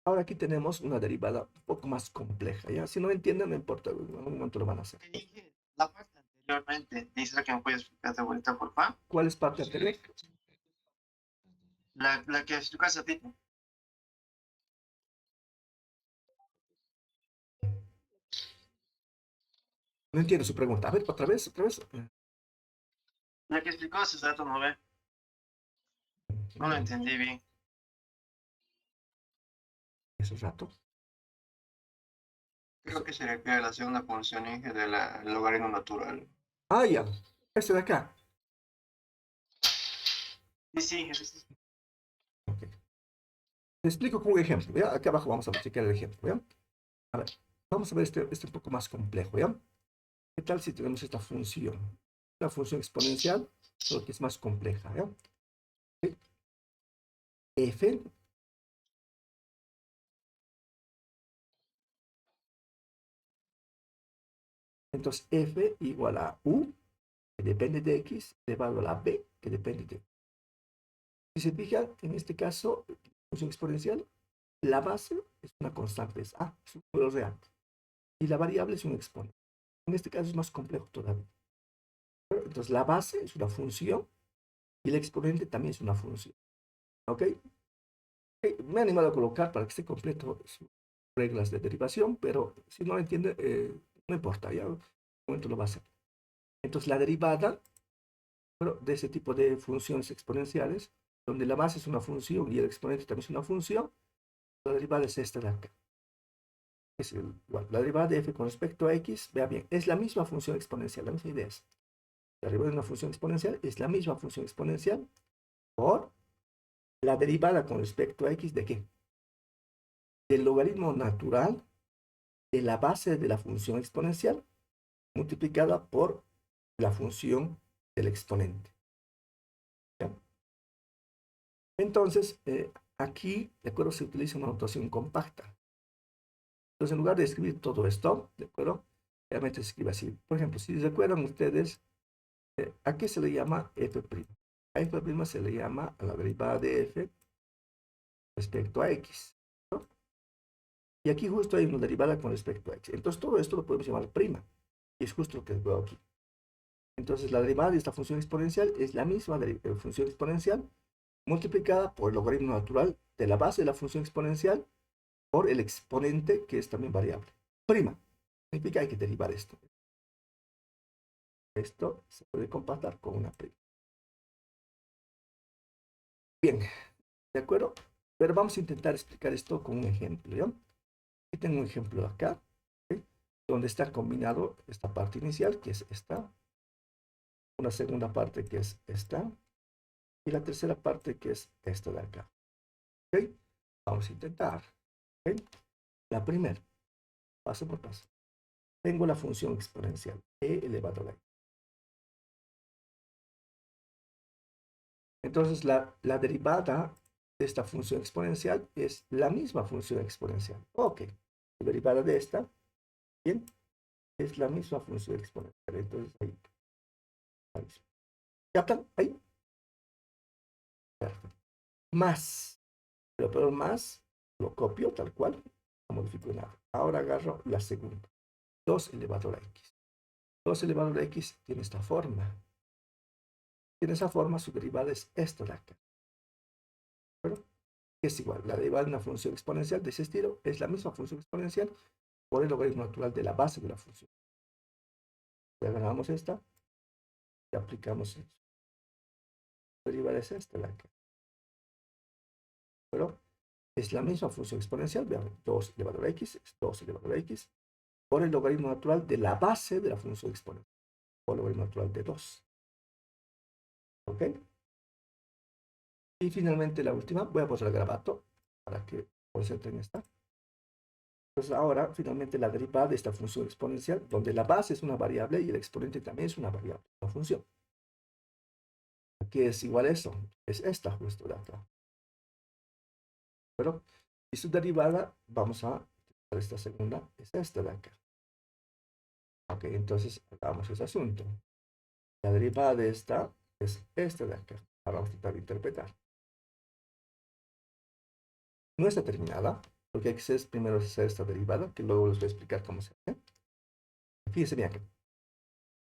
Ahora aquí tenemos una derivada un poco más compleja, ¿ya? Si no entienden, no importa, en algún momento lo van a hacer. Te dije la parte anteriormente. Dice que me puedes explicar de vuelta, por favor. ¿Cuál es parte anterior? La que explicaste a ti. No entiendo su pregunta. A ver, otra vez, otra vez. La que explicó hace rato, ¿no ve? No lo entendí bien. Ese rato. Creo que se refiere a la segunda función Inge del logaritmo natural. Ah, ya. Este de acá. Sí, sí, Inge. Ok. Te explico con un ejemplo, ¿ya? Acá abajo vamos a checar el ejemplo, ¿ya? A ver, vamos a ver este un poco más complejo, ¿ya? ¿Qué tal si tenemos esta función? Una función exponencial, solo que es más compleja, ¿ya? ¿Sí? F entonces f igual a u, que depende de x, elevado a la b, que depende de... Si se fijan, en este caso, función exponencial, la base es una constante, es a, es un número real, y la variable es un exponente. En este caso es más complejo todavía. Entonces la base es una función y el exponente también es una función. ¿Ok? Me he animado a colocar para que esté completo sus reglas de derivación, pero si no lo entiende, no importa, ya en un momento lo va a hacer. Entonces la derivada, bueno, de ese tipo de funciones exponenciales, donde la base es una función y el exponente también es una función, la derivada es esta de acá. Bueno, la derivada de f con respecto a x, vea bien, es la misma función exponencial, la misma idea es. La derivada de una función exponencial es la misma función exponencial por la derivada con respecto a x de qué? Del logaritmo natural de la base de la función exponencial multiplicada por la función del exponente. ¿Ya? Entonces, aquí, de acuerdo, se utiliza una notación compacta. Entonces, en lugar de escribir todo esto, de acuerdo, realmente se escribe así. Por ejemplo, si recuerdan ustedes, ¿a qué se le llama f'? A f' se le llama a la derivada de f respecto a x. ¿No? Y aquí justo hay una derivada con respecto a x. Entonces, todo esto lo podemos llamar prima. Y es justo lo que veo aquí. Entonces, la derivada de esta función exponencial es la misma función exponencial multiplicada por el logaritmo natural de la base de la función exponencial por el exponente, que es también variable. Prima. Significa que hay que derivar esto. Esto se puede compactar con una prima. Bien, ¿de acuerdo? Pero vamos a intentar explicar esto con un ejemplo, ¿ya? Aquí tengo un ejemplo acá, ¿sí? Donde está combinado esta parte inicial, que es esta, una segunda parte que es esta, y la tercera parte que es esta de acá. ¿Ok? Vamos a intentar. ¿Ok? La primera, paso por paso. Tengo la función exponencial e elevado a la x. Entonces, la derivada de esta función exponencial es la misma función exponencial. Ok, la derivada de esta, bien, es la misma función exponencial. Entonces, ahí. ¿Captan? Ahí. Perfecto. Más, pero más, lo copio tal cual, no modifico nada. Ahora agarro la segunda. 2 elevado a la x. 2 elevado a la x tiene esta forma. Tiene esa forma, su derivada es esta de acá. ¿Pero? Es igual, la derivada de una función exponencial de ese estilo es la misma función exponencial por el logaritmo natural de la base de la función. Ya ganamos esta y aplicamos eso. La derivada es esta de acá. Pero es la misma función exponencial, vean, 2 elevado a la x es 2 elevado a la x por el logaritmo natural de la base de la función exponencial, por el logaritmo natural de 2. ¿Ok? Y finalmente la última, voy a poner el garabato para que concentren esta. Entonces ahora finalmente la derivada de esta función exponencial, donde la base es una variable y el exponente también es una variable, una función. Aquí es igual a eso, es esta justo de acá. Pero, y su derivada, vamos a esta segunda, es esta de acá. Ok, entonces hagamos ese asunto. La derivada de esta es esta de acá. Ahora vamos a tratar de interpretar. No está terminada, porque hay que hacer primero hacer esta derivada, que luego les voy a explicar cómo se hace. Fíjense bien acá.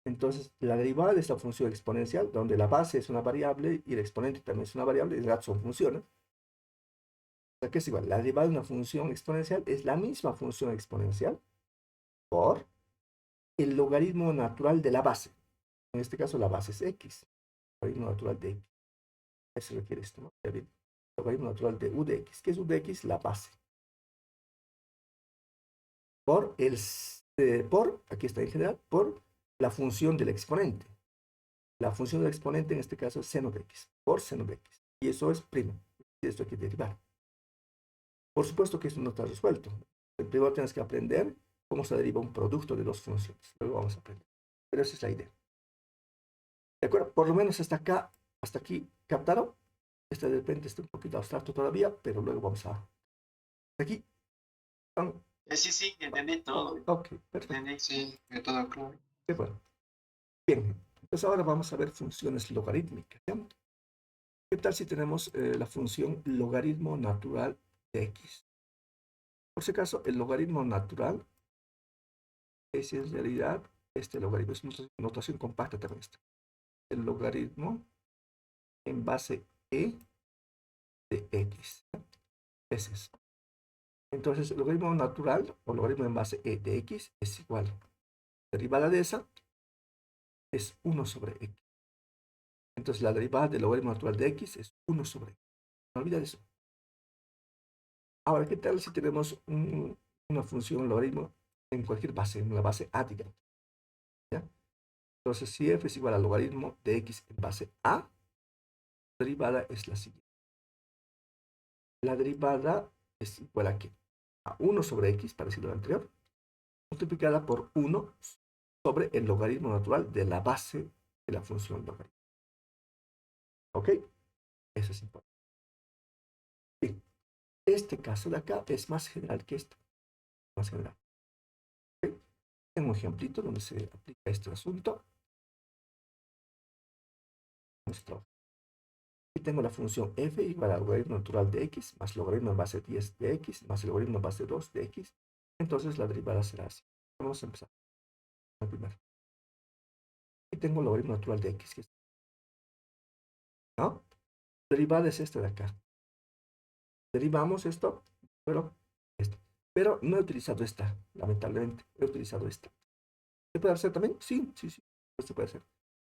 Entonces, la derivada de esta función exponencial, donde la base es una variable y el exponente también es una variable, en realidad son funciones. O sea que es igual, la derivada de una función exponencial es la misma función exponencial por el logaritmo natural de la base. En este caso, la base es x, el logaritmo natural de x. A eso se refiere esto, ¿no? Ya bien. Logaritmo natural de u de x. ¿Qué es u de x? La base. Aquí está en general, por la función del exponente. La función del exponente en este caso es seno de x, por seno de x. Y eso es primo. Y esto hay que derivar. Por supuesto que esto no está resuelto. Primero tienes que aprender cómo se deriva un producto de dos funciones. Luego vamos a aprender. Pero esa es la idea. ¿De acuerdo? Por lo menos hasta acá, hasta aquí, ¿captaron? Este de repente está un poquito abstracto todavía, pero luego vamos a... Aquí. Sí, sí, entendí todo. Ok, perfecto. Entendí, sí, de todo claro. Qué bueno. Bien, entonces ahora vamos a ver funciones logarítmicas. ¿Ya? ¿Qué tal si tenemos la función logaritmo natural de x? Por si acaso, el logaritmo natural es en realidad este logaritmo, es una notación compacta también esta. El logaritmo en base e de x. Ese es. Entonces, el logaritmo natural o logaritmo en base e de x es igual. Derivada de esa es 1 sobre x. Entonces, la derivada del logaritmo natural de x es 1 sobre x. No olviden eso. Ahora, ¿qué tal si tenemos una función logaritmo en cualquier base, en la base a, digamos? ¿Ya? Entonces, si f es igual al logaritmo de x en base a, la derivada es la siguiente. La derivada es igual a ¿qué? A 1 sobre x, parecido al anterior, multiplicada por 1 sobre el logaritmo natural de la base de la función logaritmo. ¿Ok? Eso es importante. Bien. Este caso de acá es más general que este. Más general. ¿Ok? Tengo un ejemplito donde se aplica este asunto. Aquí tengo la función f igual al logaritmo natural de x más logaritmo en base 10 de x más el logaritmo en base 2 de x. Entonces la derivada será así. Vamos a empezar. Primero. Aquí tengo el logaritmo natural de x. ¿No? La derivada es esta de acá. Derivamos esto, pero esto. Pero no he utilizado esta, lamentablemente. He utilizado esta. ¿Se puede hacer también? Sí, sí, sí. Esto puede ser.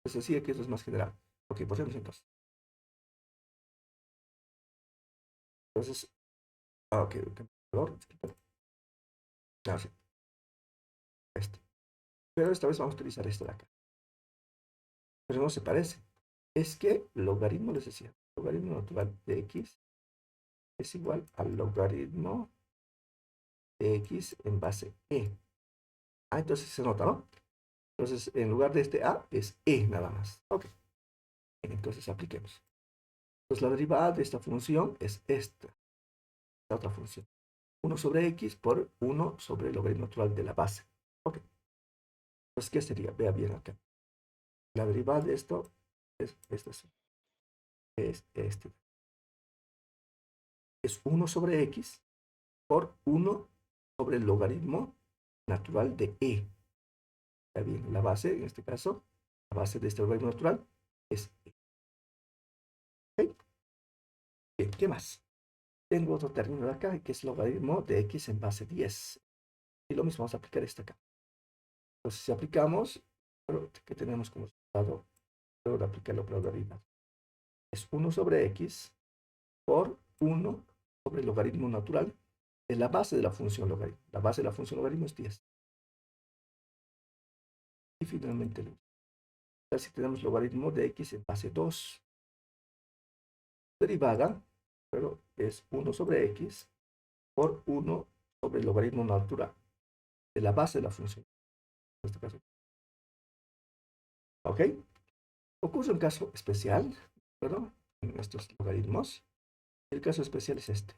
Pues así que eso es más general. Ok, pasemos entonces. Entonces, ok, color. Ah, sí, este. Pero esta vez vamos a utilizar esto de acá. Pero no se parece. Es que el logaritmo, les decía, el logaritmo natural de x es igual al logaritmo de x en base e. Ah, entonces se nota, ¿no? Entonces, en lugar de este a, es e nada más. Ok. Entonces, apliquemos. Entonces, la derivada de esta función es esta otra función. 1 sobre x por 1 sobre el logaritmo natural de la base. Ok. Entonces, ¿qué sería? Vea bien acá. La derivada de esto es esta. Es este. Es 1 sobre x por 1 sobre el logaritmo natural de e. Vea bien, la base, en este caso, la base de este logaritmo natural es e. ¿Ok? Bien, ¿qué más? Tengo otro término de acá, que es el logaritmo de x en base 10. Y lo mismo, vamos a aplicar esto acá. Entonces, si aplicamos, ¿qué tenemos como resultado? Luego de aplicar el operador derivado. Es 1 sobre x por 1 sobre el logaritmo natural de la base de la función logaritmo. La base de la función logaritmo es 10. Y finalmente, si tenemos logaritmo de x en base 2, derivada, pero es 1 sobre x por 1 sobre el logaritmo natural de la base de la función. En este caso. ¿Ok? Ocurre un caso especial, ¿verdad? En estos logaritmos. El caso especial es este.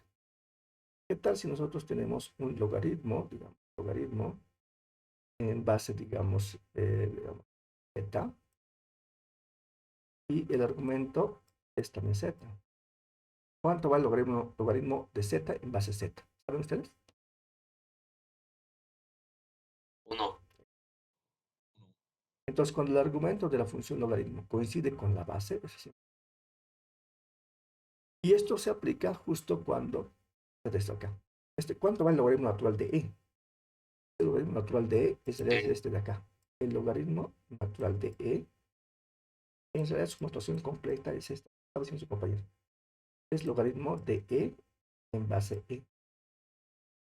¿Qué tal si nosotros tenemos un logaritmo, digamos, logaritmo en base, digamos, z, y el argumento es también z? ¿Cuánto va el logaritmo de z en base z? ¿Saben ustedes? 1. Entonces, cuando el argumento de la función logaritmo coincide con la base, es decir, y esto se aplica justo cuando, esto acá, ¿cuánto va el logaritmo natural de e? El logaritmo natural de e es este de acá. El logaritmo natural de e, en realidad su notación completa es esta, estaba diciendo su compañero. Es logaritmo de e en base e.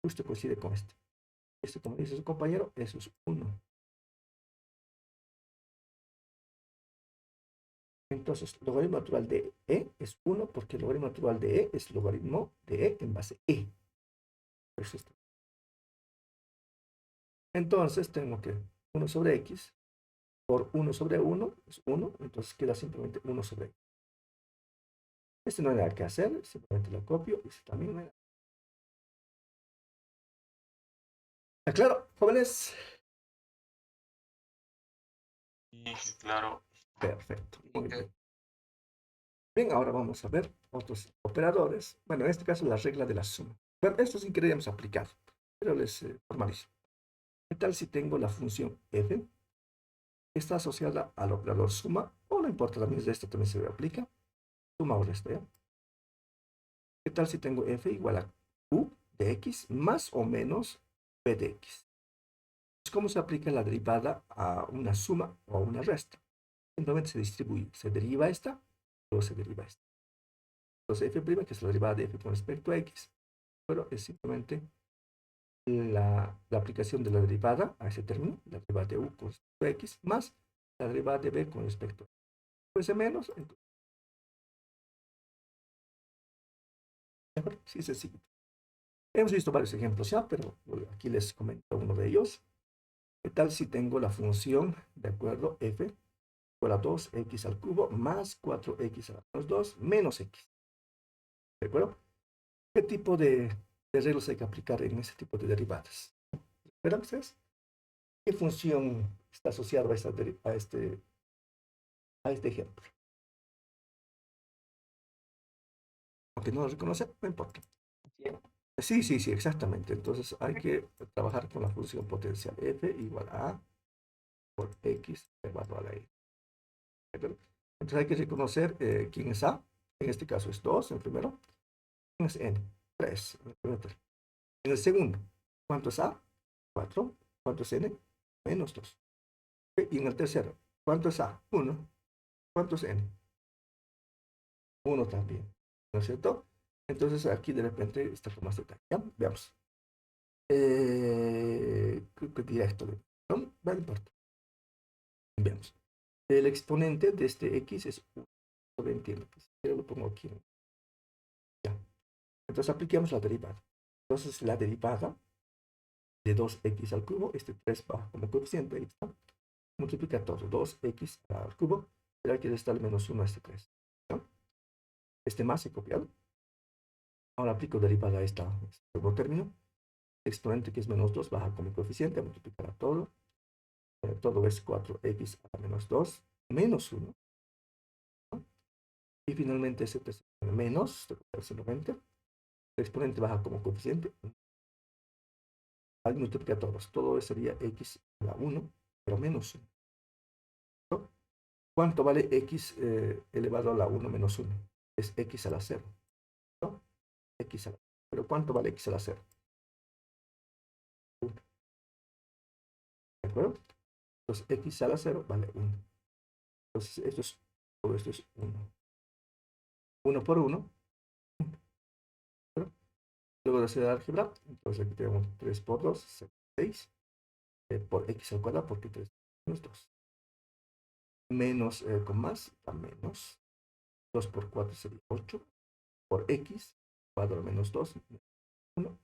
Justo coincide con este. Esto, como dice su compañero, eso es 1. Entonces, logaritmo natural de e es 1 porque el logaritmo natural de e es logaritmo de e en base e. Eso es. Entonces, tengo que 1 sobre x por 1 sobre 1 es 1, entonces queda simplemente 1 sobre x. Este no hay nada que hacer, simplemente lo copio y este también no hay nada. ¿Está claro, jóvenes? Sí, claro. Perfecto, muy bien. Bien, ahora vamos a ver otros operadores. Bueno, en este caso la regla de la suma. Bueno, esto sí que queríamos aplicar, pero les formalizo. ¿Qué tal si tengo la función f que está asociada al operador suma? O no importa, también de esto también se aplica. Suma o resta, ¿ya? ¿Qué tal si tengo f igual a q de x más o menos p de x? ¿Cómo se aplica la derivada a una suma o a una resta? Simplemente se distribuye, se deriva esta, luego se deriva esta. Entonces f', que es la derivada de f con respecto a x, pero es simplemente la aplicación de la derivada a ese término, la derivada de u con respecto a x, más la derivada de b con respecto a x. Pues de menos, entonces, sí, sencillo. Hemos visto varios ejemplos ya, pero bueno, aquí les comento uno de ellos. ¿Qué tal si tengo la función, de acuerdo, f igual a 2x al cubo más 4x a la menos 2 menos x? ¿De acuerdo? ¿Qué tipo de reglas hay que aplicar en ese tipo de derivadas? ¿Verán ustedes? ¿Qué función está asociada a, a este ejemplo? Aunque no lo reconoce, no importa. Sí, sí, sí, exactamente. Entonces hay que trabajar con la función potencial f igual a por x elevado a la y. Entonces hay que reconocer quién es a. En este caso es 2 en el primero. ¿Quién es n? 3 en el primero. En el segundo, ¿cuánto es a? 4. ¿Cuánto es n? Menos 2. Y en el tercero, ¿cuánto es a? 1. ¿Cuánto es n? 1 también. ¿No es cierto? Entonces aquí de repente está con más detalle. ¿Ya? Veamos. ¿Qué dirá esto? No, no importa. Veamos. El exponente de este x es 1. Lo entiendo. Pues, yo lo pongo aquí. Ya. Entonces apliquemos la derivada. Entonces la derivada de 2x al cubo, este 3 va como coeficiente, ahí está. Multiplica todo. 2x al cubo. Pero hay que restar menos 1 a este 3. ¿No? Este más se copiado. Ahora aplico derivada a este nuevo término. Exponente que es menos 2 baja como coeficiente, a multiplicar a todo. Todo es 4x a la menos 2 menos 1. ¿No? Y finalmente ese menos, el exponente baja como coeficiente. Al multiplicar todos, todo sería x a la 1, pero menos 1. ¿No? ¿Cuánto vale x elevado a la 1 menos 1? Es x a la 0. ¿No? X a la 0. Pero ¿cuánto vale x a la 0? 1. ¿De acuerdo? Entonces x a la 0 vale 1. Entonces todo esto es 1. 1 por 1. Luego de hacer álgebra, entonces aquí tenemos 3 por 2, 6. Por x al cuadrado, porque 3 menos 2. Menos con más, da menos. 2 por 4 sería 8. Por x, cuadrado menos 2, 1.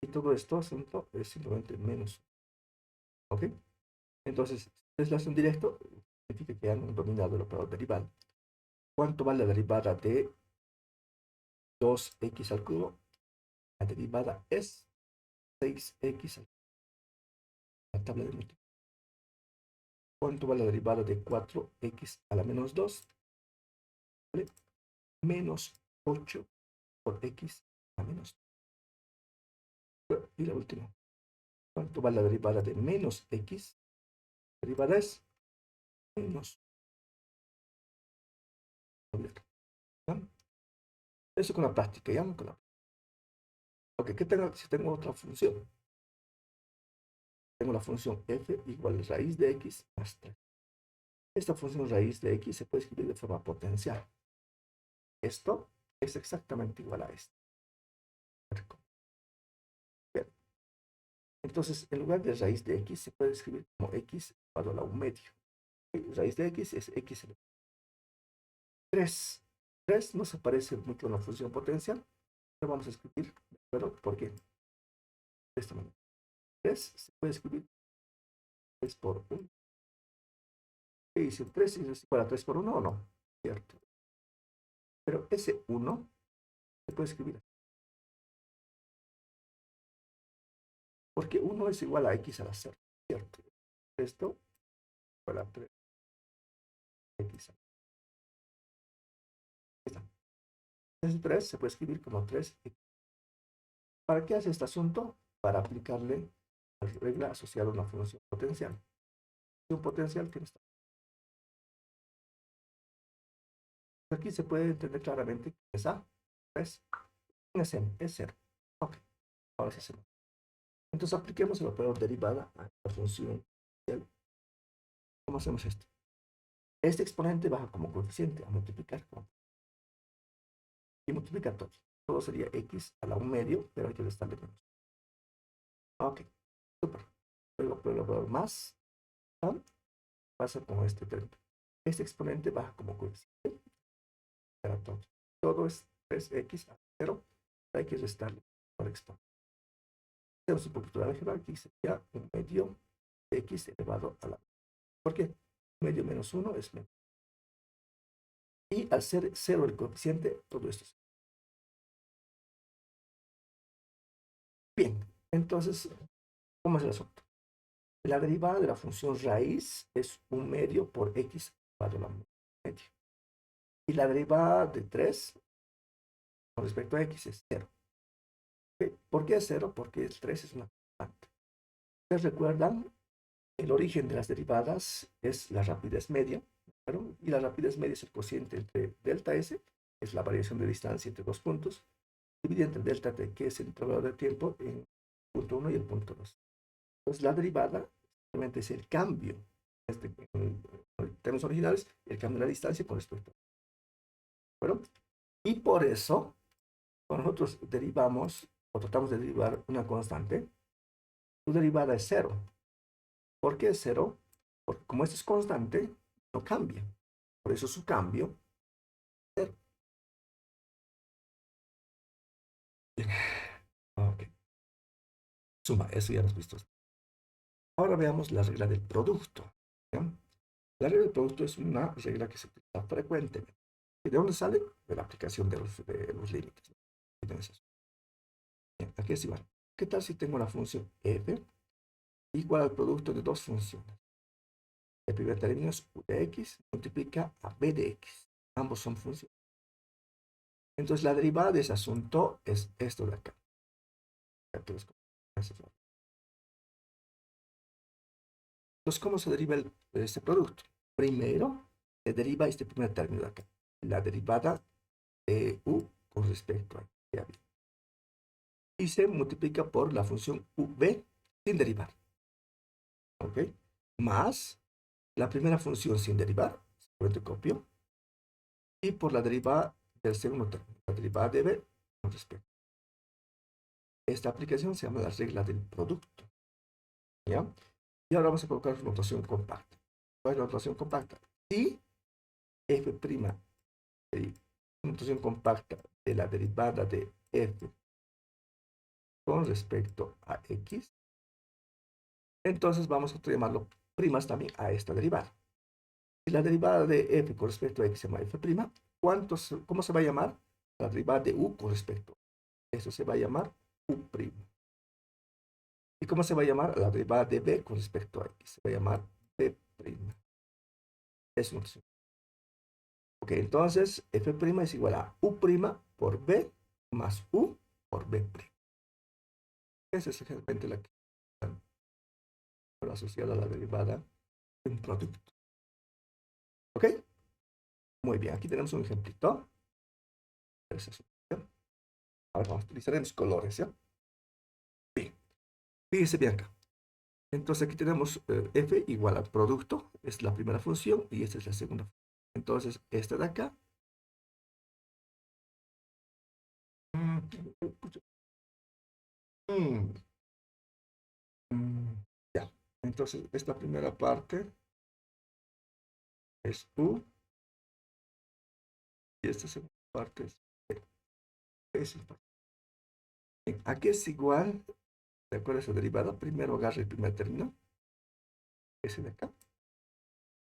Y todo esto asunto es simplemente menos 1. ¿Ok? Entonces, si ustedes lo hacen directo, significa que han dominado el operador derivado. ¿Cuánto vale la derivada de 2x al cubo? La derivada es 6x al cubo. La tabla de multiplicación. ¿Cuánto vale la derivada de 4x a la menos 2? ¿Vale? Menos 8 por x a la menos 2. Y la última. ¿Cuánto vale la derivada de menos x? La derivada es menos. ¿Ya? Eso con la práctica, ¿ya? Con la... Ok, si tengo otra función. Tengo la función f igual a raíz de x más 3. Esta función raíz de x se puede escribir de forma potencial. Esto es exactamente igual a esto. Bien. Entonces, en lugar de raíz de x, se puede escribir como x elevado a la 1 medio. Raíz de x es x elevado a 3. 3 no se parece mucho a una función potencial. Lo vamos a escribir, ¿verdad? ¿Por qué? De esta manera. 3 se puede escribir 3 por 1. ¿Qué dice? 3 es igual a 3 por 1 o no. ¿Cierto? Pero ese 1 se puede escribir así. Porque 1 es igual a x a la 0. ¿Cierto? Esto igual a 3x a la 0. Entonces 3 se puede escribir como 3x. ¿Para qué hace este asunto? Para aplicarle la regla asociada a una función potencial. La función potencial tiene esta. Aquí se puede entender claramente que es A, 3, es N, es 0. Ok, ahora sí hacemos. Entonces apliquemos el operador derivada a la función potencial. ¿Cómo hacemos esto? Este exponente baja como coeficiente a multiplicar con. Y multiplica todo. Todo sería x a la 1 medio, pero hay que restarle menos. Ok, súper. Luego por el operador más, pasa con este término. Este exponente baja como coeficiente. Para todo. Todo es 3x a 0. Hay que restarle por exponente. Hacemos un poquito de álgebra, aquí sería un medio de x elevado a la. ¿Por qué? Medio menos 1 es medio. Y al ser 0 el coeficiente, todo esto es. Bien, entonces, ¿cómo es el asunto? La derivada de la función raíz es un medio por x elevado a la medio. Y la derivada de 3 con respecto a x es 0. ¿Okay? ¿Por qué es 0? Porque el 3 es una constante. ¿Ustedes recuerdan? El origen de las derivadas es la rapidez media, ¿claro? Y la rapidez media es el cociente entre delta s, que es la variación de distancia entre dos puntos, dividido entre delta t, que es el intervalo de tiempo en el punto 1 y el punto 2. Entonces, la derivada simplemente es el cambio, en términos originales, el cambio de la distancia con respecto a. ¿Bueno? Y por eso, cuando nosotros derivamos o tratamos de derivar una constante, su derivada es 0. ¿Por qué es 0? Porque como esto es constante, no cambia. Por eso su cambio es 0. Bien. Ok. Suma, eso ya lo hemos visto. Ahora veamos la regla del producto. ¿Ya? La regla del producto es una regla que se utiliza frecuentemente. ¿Y de dónde sale? De la aplicación de los límites. Bien, aquí es igual. ¿Qué tal si tengo la función f igual al producto de dos funciones? El primer término es u de x multiplica a b de x. Ambos son funciones. Entonces la derivada de ese asunto es esto de acá. Entonces, ¿cómo se deriva este producto? Primero, se deriva este primer término de acá. La derivada de u con respecto a y. Y se multiplica por la función v sin derivar. ¿Ok? Más la primera función sin derivar. Simplemente copio. Y por la derivada del segundo término. La derivada de v con respecto. Esta aplicación se llama la regla del producto. ¿Ya? Y ahora vamos a colocar su notación compacta. ¿Cuál es la notación compacta? Si f', notación compacta de la derivada de f con respecto a x, entonces vamos a llamarlo primas también a esta derivada. Si la derivada de f con respecto a x se llama f', ¿cómo se va a llamar? La derivada de u con respecto a eso se va a llamar u'. ¿Y cómo se va a llamar? La derivada de b con respecto a x se va a llamar b'. Es una notación. Ok, entonces f' es igual a u' por b más u por b'. Esa es exactamente la que está asociada a la derivada de un producto. ¿Ok? Muy bien, aquí tenemos un ejemplito. Ahora vamos a utilizar los colores, ¿ya? Bien, fíjense bien acá. Entonces aquí tenemos f igual al producto, es la primera función y esta es la segunda función. Entonces, esta de acá. Ya, entonces esta primera parte es u y esta segunda parte es b. Bien, aquí es igual, ¿de acuerdo a esa derivada? Primero agarra el primer término, ese de acá,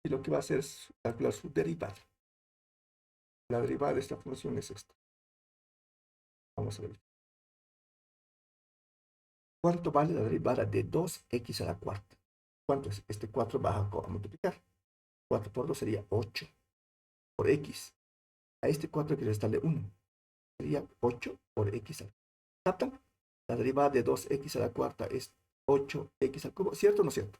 y lo que va a hacer es calcular su derivada. La derivada de esta función es esta. Vamos a ver. ¿Cuánto vale la derivada de 2x a la cuarta? ¿Cuánto es? Este 4 baja a multiplicar. 4 por 2 sería 8 por x. A este 4 hay que restarle 1. Sería 8 por x al cubo. ¿Captan? La derivada de 2x a la cuarta es 8x al cubo. ¿Cierto o no cierto?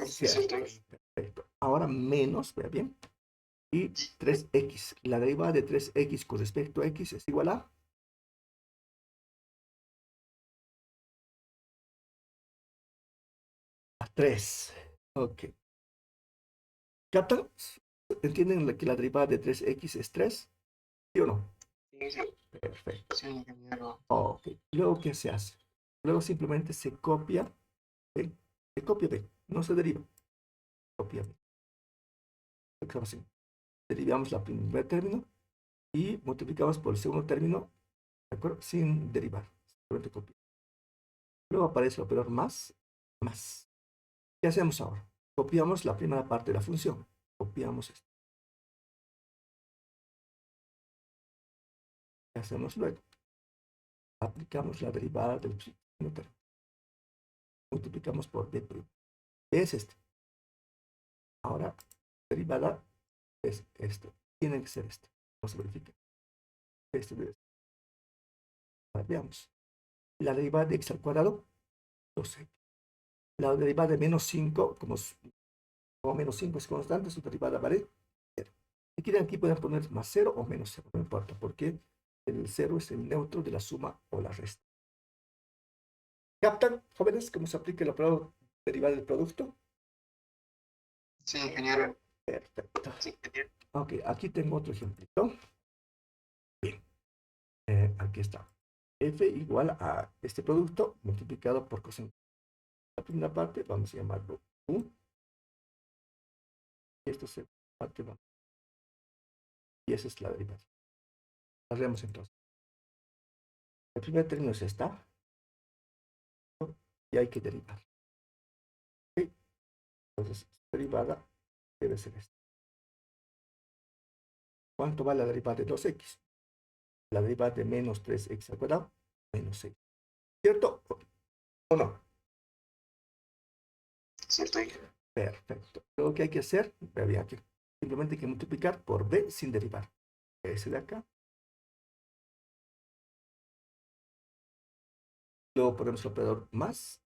Cierto. Perfecto. Ahora menos, vea bien. Y 3x. La derivada de 3x con respecto a x es igual a 3. Ok. ¿Captan? ¿Entienden que la derivada de 3x es 3? ¿Sí o no? Perfecto. Ok. Luego, ¿qué se hace? Luego simplemente se copia B. Se copia B. No se deriva. Copia B. Derivamos el primer término y multiplicamos por el segundo término ¿de acuerdo? Sin derivar. Simplemente copiar. Luego aparece el operador más, más. ¿Qué hacemos ahora? Copiamos la primera parte de la función. Copiamos esto. ¿Qué hacemos luego? Aplicamos la derivada del segundo término. Multiplicamos por b'. B es este. Ahora, derivada es esto. Tiene que ser este. Vamos a verificar. Este debe ser. Ahora, veamos. La derivada de x al cuadrado, 2x. La derivada de menos 5, como menos 5 es constante, su derivada vale 0. Si quieren, aquí pueden poner más 0 o menos 0, no importa, porque el 0 es el neutro de la suma o la resta. ¿Captan, jóvenes, cómo se aplica el operador derivada del producto? Sí, ingeniero. Perfecto. Sí, ingeniero. Ok, aquí tengo otro ejemplito. Bien, aquí está. F igual a este producto multiplicado por coseno. La primera parte vamos a llamarlo U. Y esto es la parte 1. Y esa es la derivada. Hacemos entonces. El primer término es esta. Y hay que derivar. ¿Okay? Entonces, derivada debe ser esta. ¿Cuánto va la derivada de 2x? La derivada de menos 3x al cuadrado, menos 6. ¿Cierto o no? Cierto, ingeniero. Perfecto. Lo que hay que hacer, había que simplemente hay que multiplicar por b sin derivar. Ese de acá. Luego ponemos el operador más.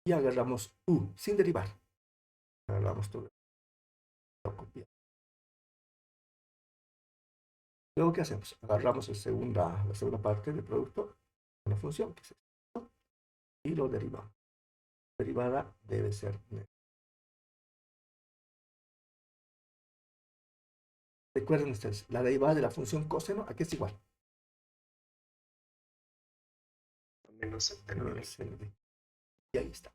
Y agarramos u sin derivar. Agarramos todo. Lo copiamos. Luego, ¿qué hacemos? Agarramos la segunda parte del producto, una función, que es esto, y lo derivamos. Derivada debe ser negativa. Recuerden ustedes, la derivada de la función coseno, ¿a qué es igual? Menos Menos LD. Y ahí está.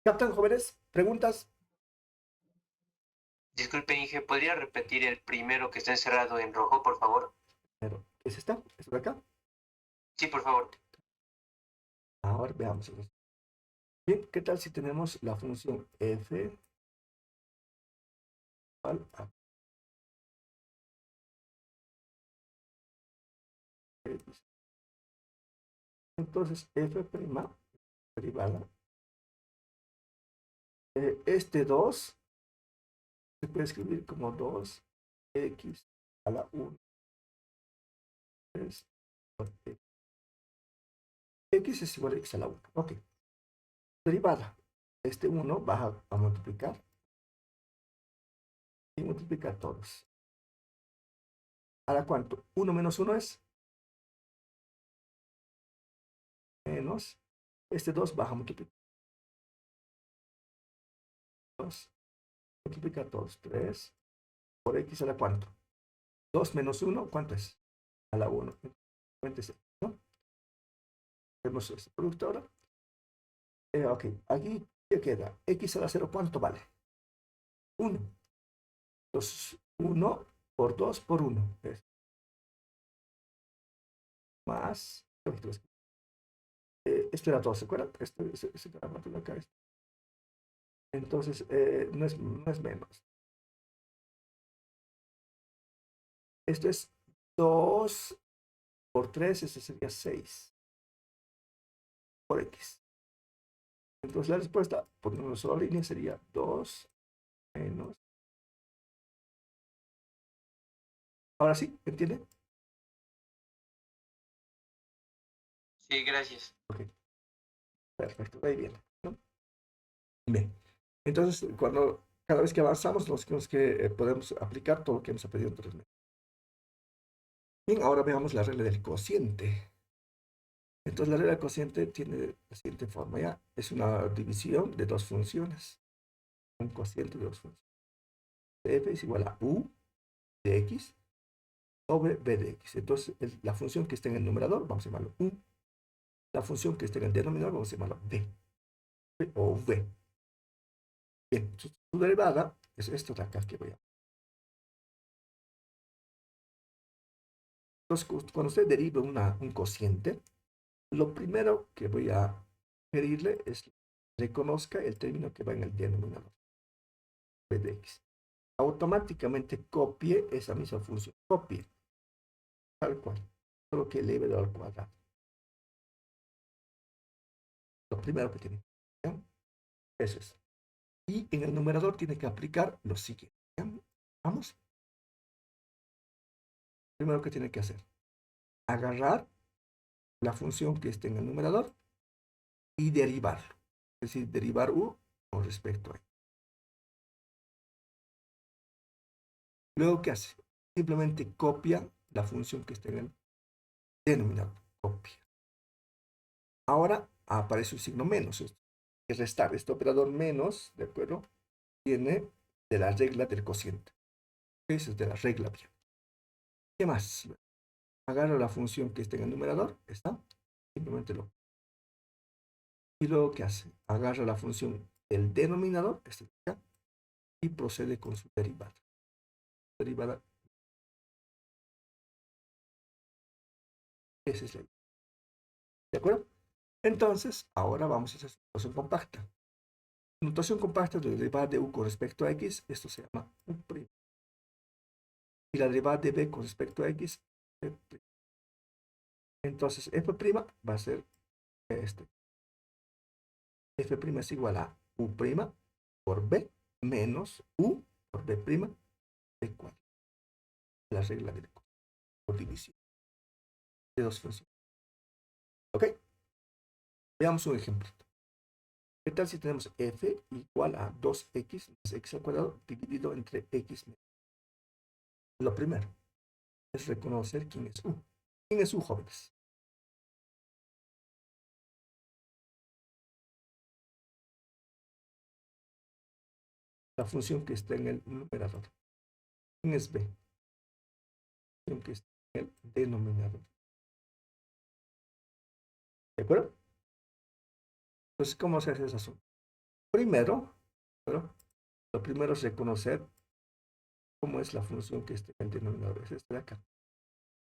¿Captan, jóvenes? ¿Preguntas? Disculpe, Inge, ¿podría repetir el primero que está encerrado en rojo, por favor? Pero, ¿es esta? ¿Es de acá? Sí, por favor. Ahora veamos. Bien, ¿qué tal si tenemos la función f igual a x? Entonces, f' derivada. Este 2 se puede escribir como 2x a la 1. X es igual a x a la 1. Ok. Derivada. Este 1 va a multiplicar y multiplicar todos. ¿Ahora cuánto? 1 menos 1 es menos. Este 2 va a multiplicar. 2. Multiplica todos. 3 por x a la cuánto. 2 menos 1, ¿cuánto es? A la 1. ¿No? Vemos este producto ahora. Ok, aquí ¿qué queda? X a la 0, ¿cuánto vale? 1. Entonces, 1 por 2 por 1. Es más. Esto era 2, ¿se acuerdan? Este era parte de acá. Entonces, no es menos. Esto es 2 por 3, eso sería 6 por x. Entonces la respuesta, por una sola línea, sería 2 menos. Ahora sí, ¿entienden? Sí, gracias. Ok, perfecto, ahí viene, ¿no? Bien, entonces cada vez que avanzamos, nos tenemos que podemos aplicar todo lo que hemos aprendido anteriormente. Bien, ahora veamos la regla del cociente. Entonces la regla del cociente tiene la siguiente forma, ¿ya? Es una división de dos funciones. Un cociente de dos funciones. F es igual a u de x sobre b de x. Entonces la función que está en el numerador, vamos a llamarlo u. La función que está en el denominador, vamos a llamarlo b. O v. Bien, su derivada es esto de acá que voy a Entonces, cuando usted deriva un cociente, lo primero que voy a pedirle es que reconozca el término que va en el denominador de x. Automáticamente copie esa misma función. Copie, tal cual. Solo que eleve al cuadrado. Lo primero que tiene que hacer, ¿ya? Eso es. Y en el numerador tiene que aplicar lo siguiente, ¿ya? Vamos. Primero que tiene que hacer, agarrar la función que esté en el numerador y derivarlo. Es decir, derivar u con respecto a y. Luego, ¿qué hace? Simplemente copia la función que está en el denominador. Copia. Ahora aparece un signo menos. Es restar. Este operador menos, ¿de acuerdo? Viene de la regla del cociente. Eso es de la regla bien. ¿Qué más? Agarro la función que está en el numerador. ¿Está? Simplemente lo. Y luego, ¿qué hace? Agarra la función del denominador, este de acá, y procede con su derivada. Derivada. Esa es la. ¿De acuerdo? Entonces, ahora vamos a hacer notación compacta. Notación compacta de la derivada de u con respecto a x, esto se llama u'. Y la derivada de b con respecto a x, f'. Entonces, f' va a ser este. F' es igual a u' por b menos u por b' de cuadrado. La regla de por división de dos funciones. ¿Ok? Veamos un ejemplo. ¿Qué tal si tenemos f igual a 2x más x al cuadrado dividido entre x menos? Lo primero es reconocer quién es u. ¿Quién es u, jóvenes? La función que está en el numerador. ¿Quién es b? La función que está en el denominador. ¿De acuerdo? Entonces, ¿cómo se hace ese asunto? Primero, lo primero es reconocer cómo es la función que está en el denominador. Es este de acá.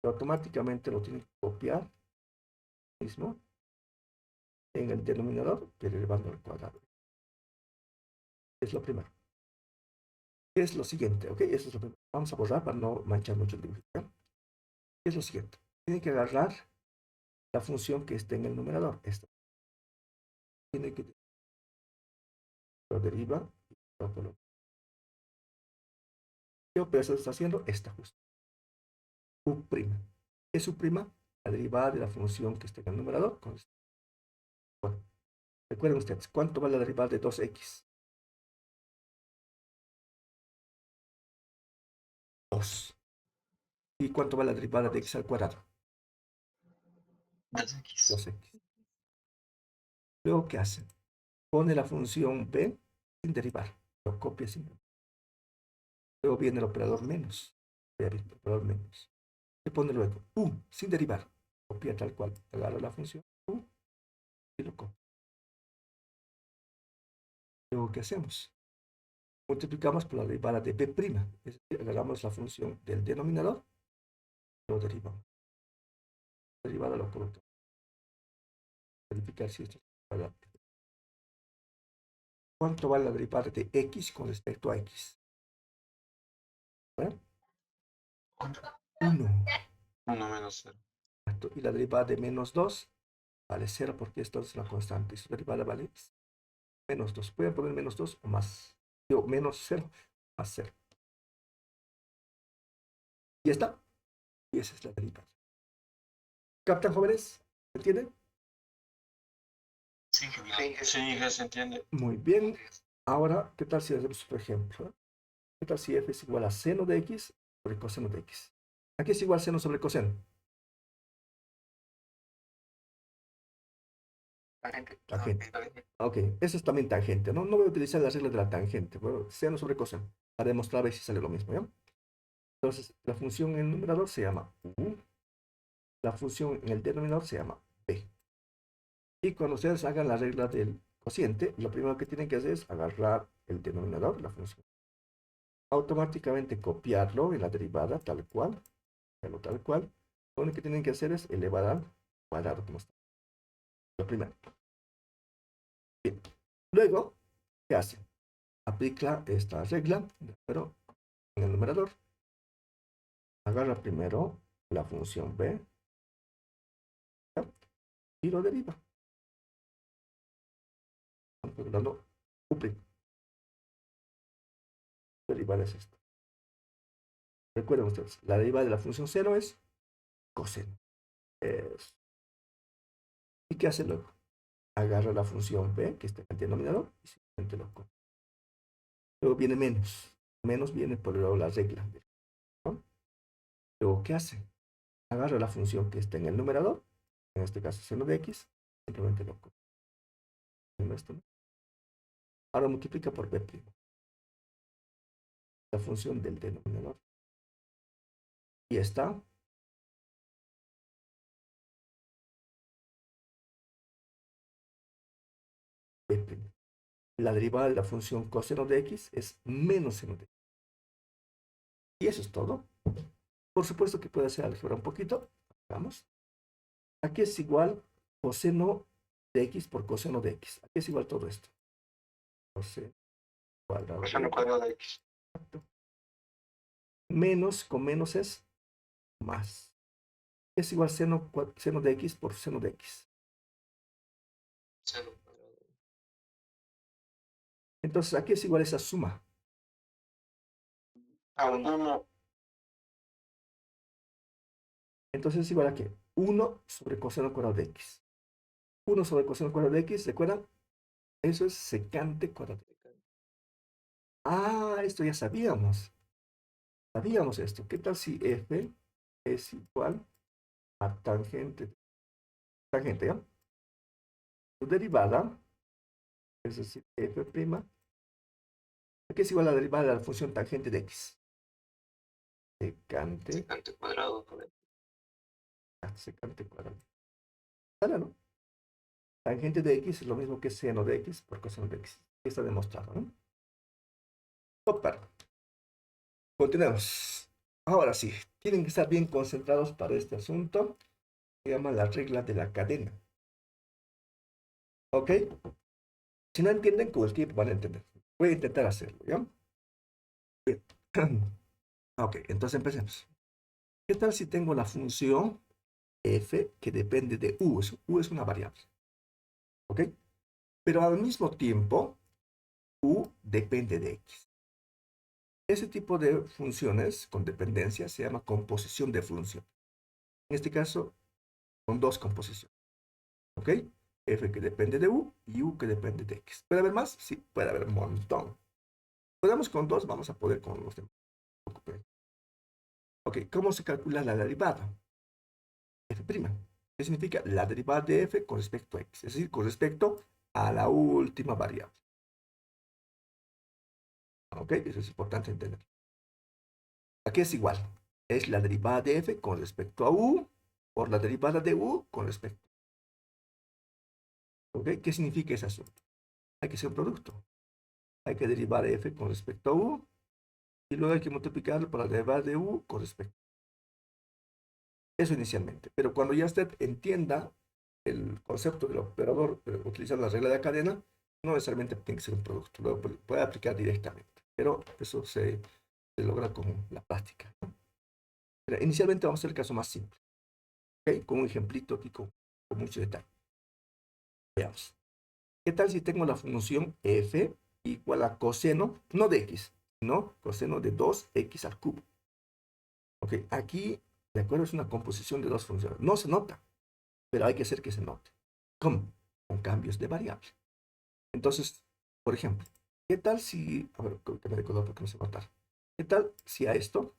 Pero automáticamente lo tiene que copiar mismo en el denominador, pero elevando al cuadrado. Es lo primero. ¿Qué es lo siguiente? ¿Ok? Eso es lo primero. Vamos a borrar para no manchar mucho el dibujo. ¿Ya? ¿Qué es lo siguiente? Tiene que agarrar la función que esté en el numerador. Esta. Tiene que lo deriva y lo coloca. ¿Qué operación está haciendo? Esta justo. U'. ¿Qué es u'? La derivada de la función que está en el numerador. Bueno, recuerden ustedes, ¿cuánto vale la derivada de 2x? 2. ¿Y cuánto vale la derivada de x al cuadrado? 2x. 2x. Luego, ¿qué hace? Pone la función b sin derivar. Lo copia sin. Luego viene el operador menos. El operador menos. ¿Qué pone luego? U sin derivar. Copia tal cual. Agarra la función u y lo copia. Luego, ¿qué hacemos? Multiplicamos por la derivada de b'. Es decir, agarramos la función del denominador y lo derivamos. La derivada lo colocamos. Verificar si esto es verdad. ¿Cuánto vale la derivada de x con respecto a x? ¿Verdad? 1. 1 menos 0. Y la derivada de menos 2 vale 0 porque esto es la constante. Su derivada vale menos 2. Pueden poner menos 2 o más. Digo, menos 0 más 0. Y está. Y esa es la derivada. ¿Captan, jóvenes? ¿Se entiende? Sí, ya se entiende. Muy bien. Ahora, ¿qué tal si hacemos otro ejemplo? ¿Qué tal si f es igual a seno de x sobre coseno de x? Aquí es igual seno sobre coseno. Tangente. Ok, eso es también tangente, ¿no? No voy a utilizar las reglas de la tangente, pero seno sobre coseno, para demostrar a ver si sale lo mismo, ¿ya? Entonces, la función en el numerador se llama u, la función en el denominador se llama b. Y cuando ustedes hagan la regla del cociente, lo primero que tienen que hacer es agarrar el denominador, la función, automáticamente copiarlo en la derivada tal cual, Lo único que tienen que hacer es elevar al cuadrado, como está. Lo primero. Bien. Luego, ¿qué hace? Aplica esta regla, pero en el numerador. Agarra primero la función b, ¿ya? Y lo deriva. Estamos dando u'. Derivada es esto. Recuerden ustedes, la derivada de la función 0 es coseno. ¿Y qué hace luego? Agarra la función b, que está en el denominador, y simplemente lo corta. Luego viene menos. Menos viene por el lado de la regla, ¿no? Luego, ¿qué hace? Agarra la función que está en el numerador, en este caso seno de x, simplemente lo corta. Esto, ¿no? Ahora multiplica por b', la función del denominador. Y está b'. La derivada de la función coseno de x es menos seno de x. Y eso es todo. Por supuesto que puede hacer álgebra un poquito. Vamos. Aquí es igual coseno de x por coseno de x. Aquí es igual todo esto. Coseno cuadrado. Coseno cuadrado de x. Menos con menos es más. Es igual seno de x por seno de x. Seno cuadrado. Entonces aquí es igual esa suma. A 1. Entonces es igual a ¿qué? 1 sobre coseno cuadrado de x. 1 sobre coseno cuadrado de x, ¿recuerdan? Eso es secante cuadrado. Ah, esto ya sabíamos. Sabíamos esto. ¿Qué tal si f es igual a tangente? Tangente, ¿ya? Su derivada, es decir, f', aquí es igual a la derivada de la función tangente de x. Secante. Secante cuadrado. Secante cuadrado. ¿Sale, no? Tangente de x es lo mismo que seno de x por coseno de x. Está demostrado, ¿no? Super. Continuemos. Ahora sí, tienen que estar bien concentrados para este asunto. Se llama la regla de la cadena. ¿Ok? Si no entienden, con el tiempo van a entender. Voy a intentar hacerlo, ¿ya? Bien. Ok, entonces empecemos. ¿Qué tal si tengo la función f que depende de u? U es una variable. ¿Ok? Pero al mismo tiempo, u depende de x. Ese tipo de funciones con dependencia se llama composición de función. En este caso, con dos composiciones. ¿Ok? F que depende de u y u que depende de x. ¿Puede haber más? Sí, puede haber un montón. Podemos con dos, vamos a poder con los demás. Ok, ¿cómo se calcula la derivada? F'. ¿Qué significa? La derivada de f con respecto a x. Es decir, con respecto a la última variable. Ok, eso es importante entender. Aquí es igual. Es la derivada de f con respecto a u por la derivada de u con respecto. ¿Ok? ¿Qué significa ese asunto? Hay que hacer un producto. Hay que derivar f con respecto a u y luego hay que multiplicarlo por la derivada de u con respecto. Eso inicialmente. Pero cuando ya usted entienda el concepto del operador utilizando la regla de la cadena, no necesariamente tiene que ser un producto. Lo puede aplicar directamente. Pero eso se logra con la práctica, ¿no? Pero inicialmente vamos a hacer el caso más simple. ¿Okay? Con un ejemplito aquí con mucho detalle. Veamos. ¿Qué tal si tengo la función f igual a coseno, no de x, sino coseno de 2x al cubo? Ok, aquí, de acuerdo, es una composición de dos funciones. No se nota, pero hay que hacer que se note. ¿Cómo? Con cambios de variable. Entonces, por ejemplo, ¿qué tal si, a ver, que me de color porque no sé notar. ¿Qué tal si a esto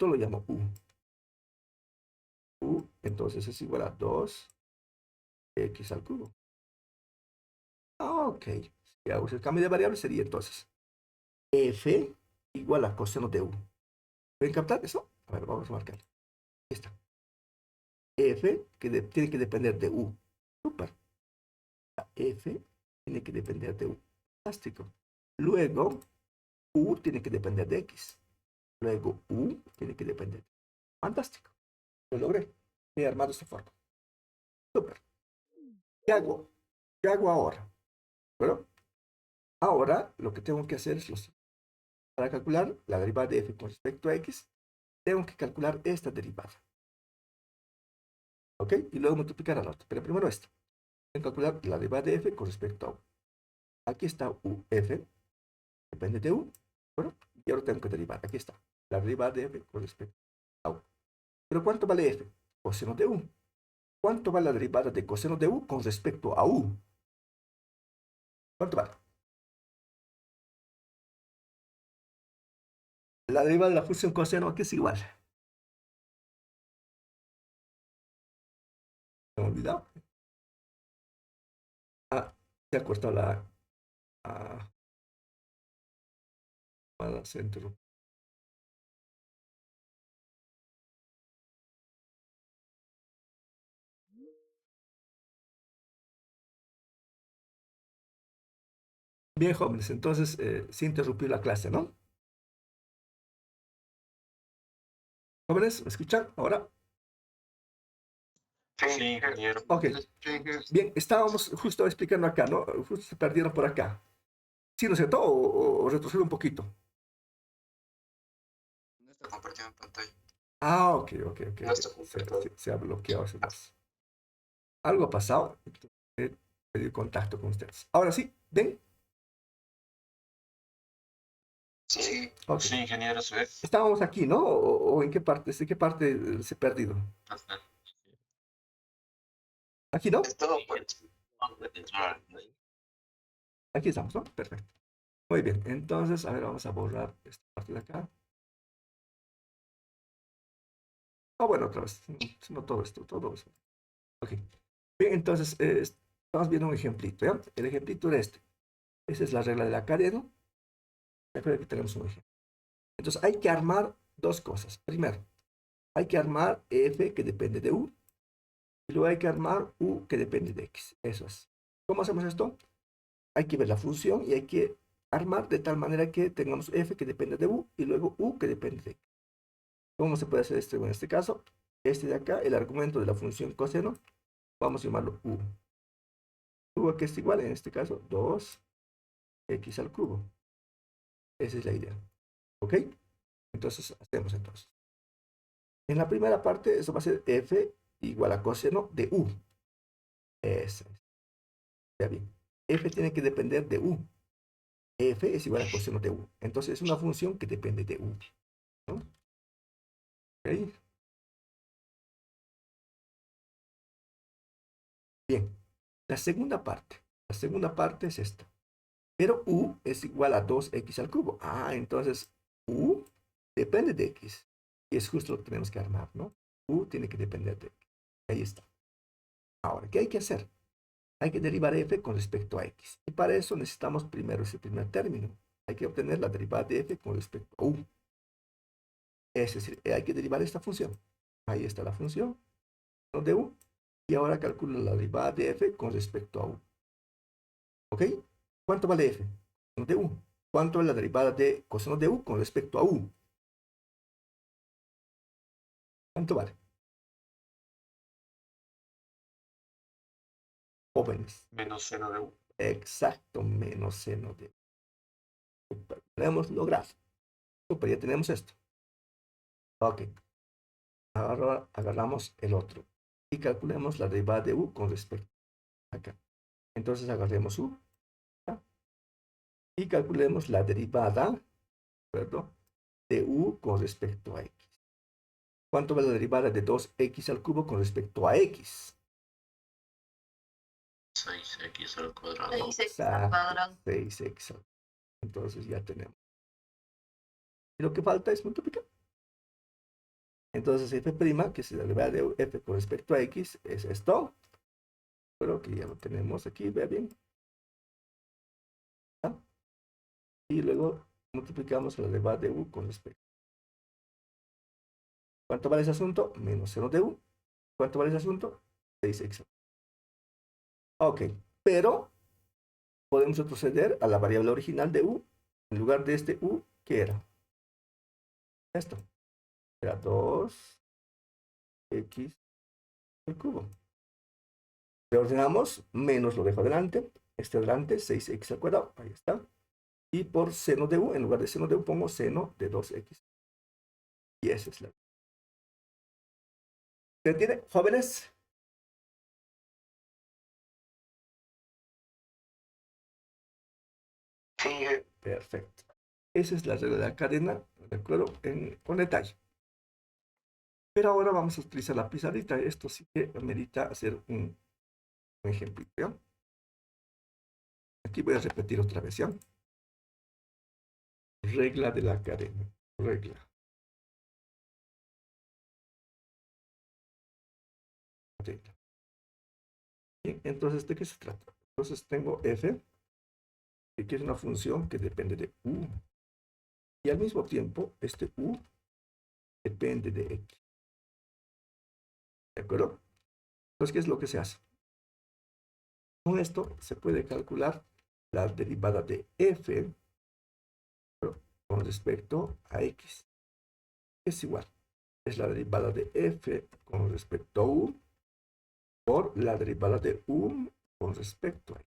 lo llamo u? U, entonces es igual a 2x al cubo. Ah, ok. Si hago el cambio de variable sería entonces f igual a coseno de u. ¿Pueden captar eso? A ver, vamos a marcar. Ahí está. F que tiene que depender de u. Super. F tiene que depender de u. Fantástico. Luego, u tiene que depender de x. luego u tiene que depender. Fantástico. Lo logré. He armado esta forma. Súper. ¿Qué hago? ¿Qué hago ahora? Bueno, ahora lo que tengo que hacer es lo siguiente. Para calcular la derivada de f con respecto a x, tengo que calcular esta derivada. ¿Ok? Y luego multiplicar a la otra. Pero primero esto. Tengo que calcular la derivada de f con respecto a u. Aquí está uf, depende de u. Bueno, y ahora tengo que derivar. Aquí está. La derivada de f con respecto a u. ¿Pero cuánto vale f? Coseno de u. ¿Cuánto vale la derivada de coseno de u con respecto a u? ¿Cuánto vale? La derivada de la función coseno aquí es igual. ¿Me he olvidado? Ah, se ha cortado la... Ah, para centro. Bien, jóvenes, entonces se interrumpió la clase, ¿no? Jóvenes, ¿me escuchan? Ahora. Sí, ingeniero. Ok. Bien, estábamos justo explicando acá, ¿no? Justo se perdieron por acá. ¿Sí, no es cierto? ¿O retrocedo un poquito? No está compartiendo pantalla. Ah, ok, ok, ok. No está compartiendo. Se ha bloqueado ese dos. Algo ha pasado. He perdido contacto con ustedes. Ahora sí, ¿ven? Sí. Ok. Sí, ingeniero, se ve. Estábamos aquí, ¿no? ¿O en qué parte? ¿De qué parte se ha perdido? Ajá. Aquí, ¿no? Es todo por... Aquí estamos, ¿no? Perfecto. Muy bien. Entonces, a ver, vamos a borrar esta parte de acá. Ah, bueno, otra vez. No todo esto, todo eso. Ok. Bien, entonces, estamos viendo un ejemplito, ¿ya? El ejemplito era este. Esa es la regla de la cadena. Recuerda que tenemos un ejemplo. Entonces, hay que armar dos cosas. Primero, hay que armar f que depende de u. Y luego hay que armar u que depende de x. Eso es. ¿Cómo hacemos esto? Hay que ver la función y hay que armar de tal manera que tengamos f que depende de u y luego u que depende de x. ¿Cómo se puede hacer esto en este caso? Este de acá, el argumento de la función coseno, vamos a llamarlo u. U que es igual, en este caso, 2x al cubo. Esa es la idea. ¿Ok? Entonces, hacemos entonces. En la primera parte, eso va a ser f igual a coseno de u. Eso es. Ya bien. F tiene que depender de u. F es igual a coseno de u. Entonces, es una función que depende de u. ¿No? ¿Ok? Bien. La segunda parte. La segunda parte es esta. Pero u es igual a 2x al cubo. Ah, entonces u depende de x. Y es justo lo que tenemos que armar, ¿no? U tiene que depender de x. Ahí está. Ahora, ¿qué hay que hacer? Hay que derivar f con respecto a x. Y para eso necesitamos primero ese primer término. Hay que obtener la derivada de f con respecto a u. Es decir, hay que derivar esta función. Ahí está la función de u. Y ahora calculo la derivada de f con respecto a u. ¿Ok? ¿Cuánto vale f? De u. ¿Cuánto es la derivada de coseno de u con respecto a u? ¿Cuánto vale? Jóvenes. Menos 0 de U. Exacto, menos seno de u. Super. Lo hemos logrado. Super, ya tenemos esto. Ok. Ahora agarramos el otro. Y calculemos la derivada de u con respecto a acá. Entonces agarremos u. ¿Ya? Y calculemos la derivada, ¿verdad? De u con respecto a x. ¿Cuánto vale la derivada de 2x al cubo con respecto a x? 6x al cuadrado. 6x al cuadrado. 6x. Entonces ya tenemos. Y lo que falta es multiplicar. Entonces f', que es la derivada de f con respecto a x, es esto. Pero que ya lo tenemos aquí, vea bien. ¿Ah? Y luego multiplicamos la derivada de u con respecto. ¿Cuánto vale ese asunto? Menos 0 de u. ¿Cuánto vale ese asunto? 6x. Ok, pero podemos retroceder a la variable original de u. En lugar de este u, ¿qué era? esto. Era 2x al cubo. Le ordenamos, menos lo dejo adelante. Este adelante, 6x al cuadrado. Ahí está. Y por seno de u, en lugar de seno de u, pongo seno de 2x. Y esa es la... ¿Se entiende, jóvenes? Sí, Perfecto. Esa es la regla de la cadena, ¿de acuerdo? Con detalle. Pero ahora vamos a utilizar la pizarrita. Esto sí que amerita hacer un ejemplo, ¿ya? Aquí voy a repetir otra vez, ¿ya? Regla de la cadena. Regla. Regla. Bien, entonces, ¿de qué se trata? Entonces tengo f, que es una función que depende de u. Y al mismo tiempo, este u depende de x. ¿De acuerdo? Entonces, ¿qué es lo que se hace? Con esto se puede calcular la derivada de f con respecto a x. Es igual. Es la derivada de f con respecto a u por la derivada de u con respecto a x.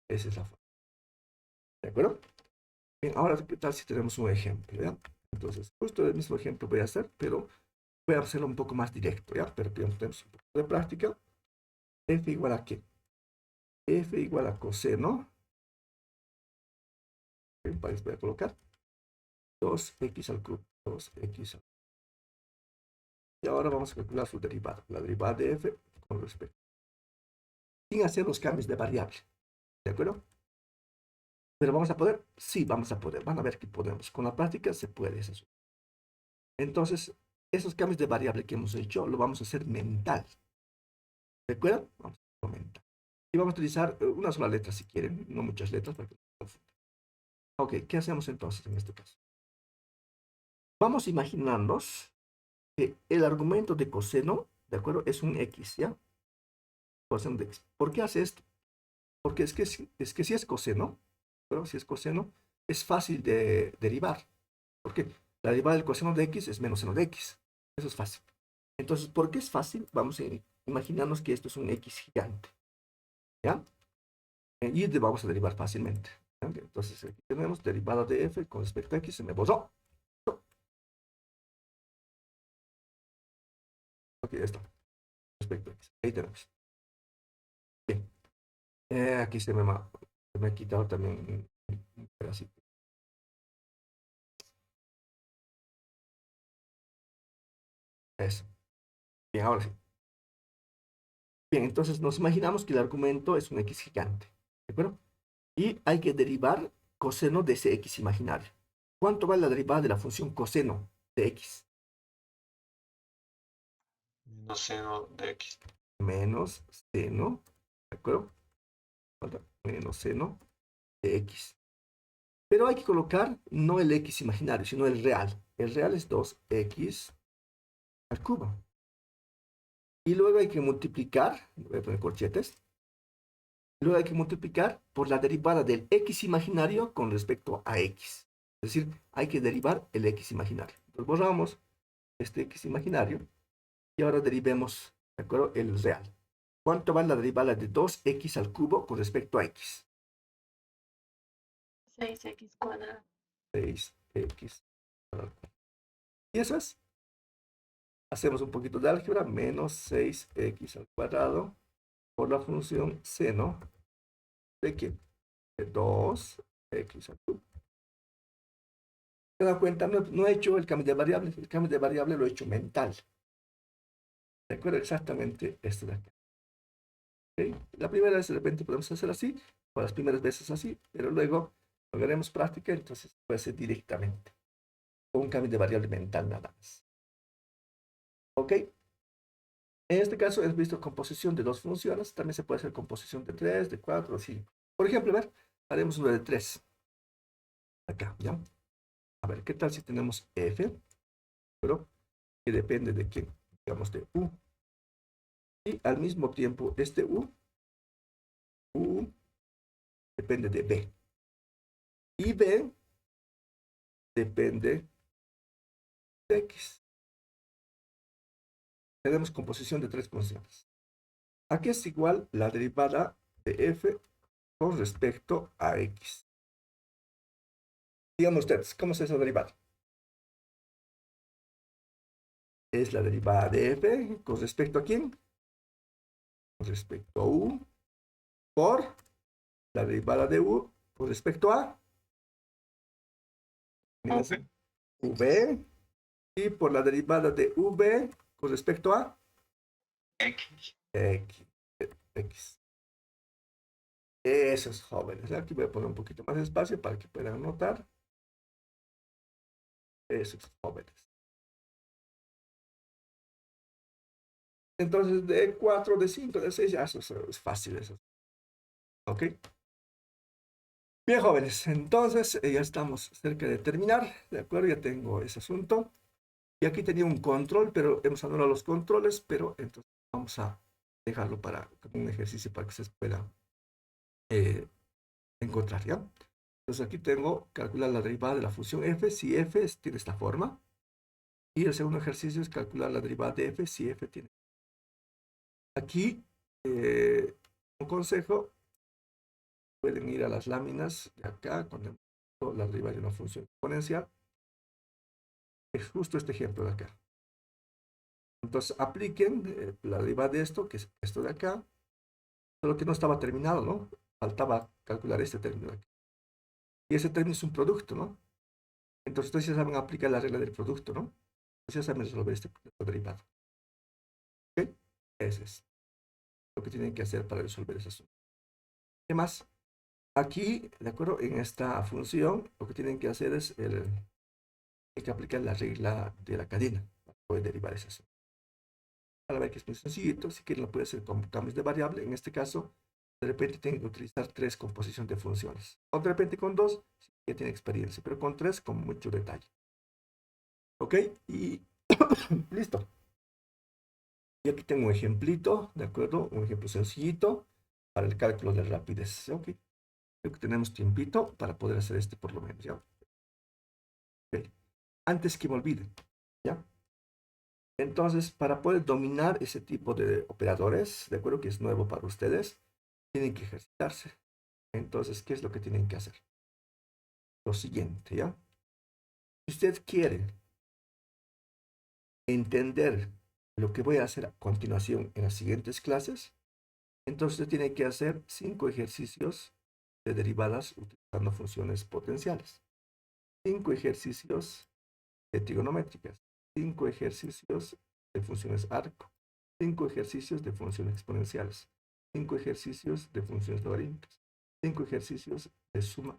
Esa es la forma. ¿De acuerdo? Bien, ahora, ¿qué tal si tenemos un ejemplo? ¿Ya? Entonces, justo el mismo ejemplo voy a hacer, pero voy a hacerlo un poco más directo, ¿ya? Pero tenemos un poco de práctica. F igual a ¿qué? F igual a coseno. Voy a colocar 2x al cubo. 2x al cubo. Y ahora vamos a calcular su derivada. La derivada de f con respecto. Sin hacer los cambios de variable. ¿De acuerdo? ¿Pero vamos a poder? Sí, vamos a poder. Van a ver que podemos. Con la práctica se puede eso. Entonces, esos cambios de variable que hemos hecho, lo vamos a hacer mental. ¿De acuerdo? Vamos a hacer mental. Y vamos a utilizar una sola letra si quieren, no muchas letras para que no se confundan. Ok, ¿qué hacemos entonces en este caso? Vamos a imaginarnos que el argumento de coseno, ¿de acuerdo? Es un x, ¿ya? Coseno de x. ¿Por qué hace esto? Porque es que si es coseno, pero si es coseno, es fácil de derivar. Porque la derivada del coseno de x es menos seno de x. Eso es fácil. Entonces, ¿por qué es fácil? Vamos a imaginarnos que esto es un x gigante. ¿Ya? Y vamos a derivar fácilmente. ¿Ya? Entonces, aquí tenemos derivada de f con respecto a x. Se me borró. Ok, ya está. Respecto a x. Ahí tenemos. Bien. Aquí se me ha quitado también un pedacito. Eso. Bien, ahora sí. Bien, entonces nos imaginamos que el argumento es un x gigante. ¿De acuerdo? Y hay que derivar coseno de ese x imaginario. ¿Cuánto vale la derivada de la función coseno de x? menos seno de x. Menos seno, ¿de acuerdo? Menos seno de x. Pero hay que colocar no el x imaginario, sino el real. El real es 2x al cubo. Y luego hay que multiplicar, voy a poner corchetes, luego hay que multiplicar por la derivada del x imaginario con respecto a x. Es decir, hay que derivar el x imaginario. Entonces borramos este x imaginario y ahora derivemos, ¿de acuerdo? El real. ¿Cuánto vale la derivada de 2x al cubo con respecto a x? 6x cuadrado. 6x al cubo. Y eso es. Hacemos un poquito de álgebra, menos 6x al cuadrado por la función seno de ¿qué? De 2x al cubo. ¿Se dan cuenta? No he hecho el cambio de variable. El cambio de variable lo he hecho mental. Recuerdo exactamente esto de acá. ¿Okay? La primera vez de repente podemos hacer así, o las primeras veces así, pero luego lo haremos práctica, entonces puede ser directamente. Con un cambio de variable mental nada más. ¿Ok? En este caso hemos visto composición de dos funciones. También se puede hacer composición de 3, de 4, de 5. Por ejemplo, a ver, haremos una de 3. Acá, ¿ya? A ver, ¿qué tal si tenemos f? Pero que depende de quién, digamos de u. Y al mismo tiempo, este u depende de b. Y b depende de x. Tenemos composición de tres funciones. ¿A qué es igual la derivada de f con respecto a x? Díganme ustedes, ¿cómo es esa derivada? Es la derivada de f con respecto a quién? Con respecto a u por la derivada de u con respecto a v y por la derivada de v con respecto a X. x. Esos jóvenes. Aquí voy a poner un poquito más de espacio para que puedan notar. Esos jóvenes. Entonces, de 4, de 5, de 6, ya eso es fácil. Eso. ¿Ok? Bien, jóvenes. Entonces, ya estamos cerca de terminar. ¿De acuerdo? Ya tengo ese asunto. Y aquí tenía un control, pero hemos anulado los controles, pero entonces vamos a dejarlo para como un ejercicio para que ustedes puedan encontrar, ¿ya? Entonces aquí tengo calcular la derivada de la función f si f tiene esta forma. Y el segundo ejercicio es calcular la derivada de f si f tiene. Aquí, un consejo, pueden ir a las láminas de acá, cuando la derivada de una función exponencial. Es justo este ejemplo de acá. Entonces apliquen la derivada de esto, que es esto de acá, solo que no estaba terminado, ¿no? Faltaba calcular este término de aquí. Y ese término es un producto, ¿no? Entonces ustedes ya saben aplicar la regla del producto, ¿no? Entonces ya saben resolver este derivado. ¿Ok? Ese es lo que tienen que hacer para resolver ese asunto. ¿Qué más? Aquí, ¿de acuerdo? En esta función, lo que tienen que hacer es hay que aplicar la regla de la cadena para poder derivar ese asunto. Para ver que es muy sencillito, si quieren lo pueden hacer con cambios de variable. En este caso, de repente tienen que utilizar 3 composición de funciones. O de repente con 2, si ya tienen experiencia, pero con 3 con mucho detalle. ¿Ok? Y listo. Y aquí tengo un ejemplito, ¿de acuerdo? Un ejemplo sencillito para el cálculo de rapidez. ¿Ok? Creo que tenemos tiempito para poder hacer este por lo menos, ¿ya? Ok. Antes que me olviden, ¿ya? Entonces, para poder dominar ese tipo de operadores, de acuerdo que es nuevo para ustedes, tienen que ejercitarse. Entonces, ¿qué es lo que tienen que hacer? Lo siguiente, ¿ya? Si usted quiere entender lo que voy a hacer a continuación en las siguientes clases, entonces usted tiene que hacer 5 ejercicios de derivadas utilizando funciones potenciales, 5 ejercicios de trigonométricas, 5 ejercicios de funciones arco, 5 ejercicios de funciones exponenciales, 5 ejercicios de funciones logarítmicas, 5 ejercicios de suma,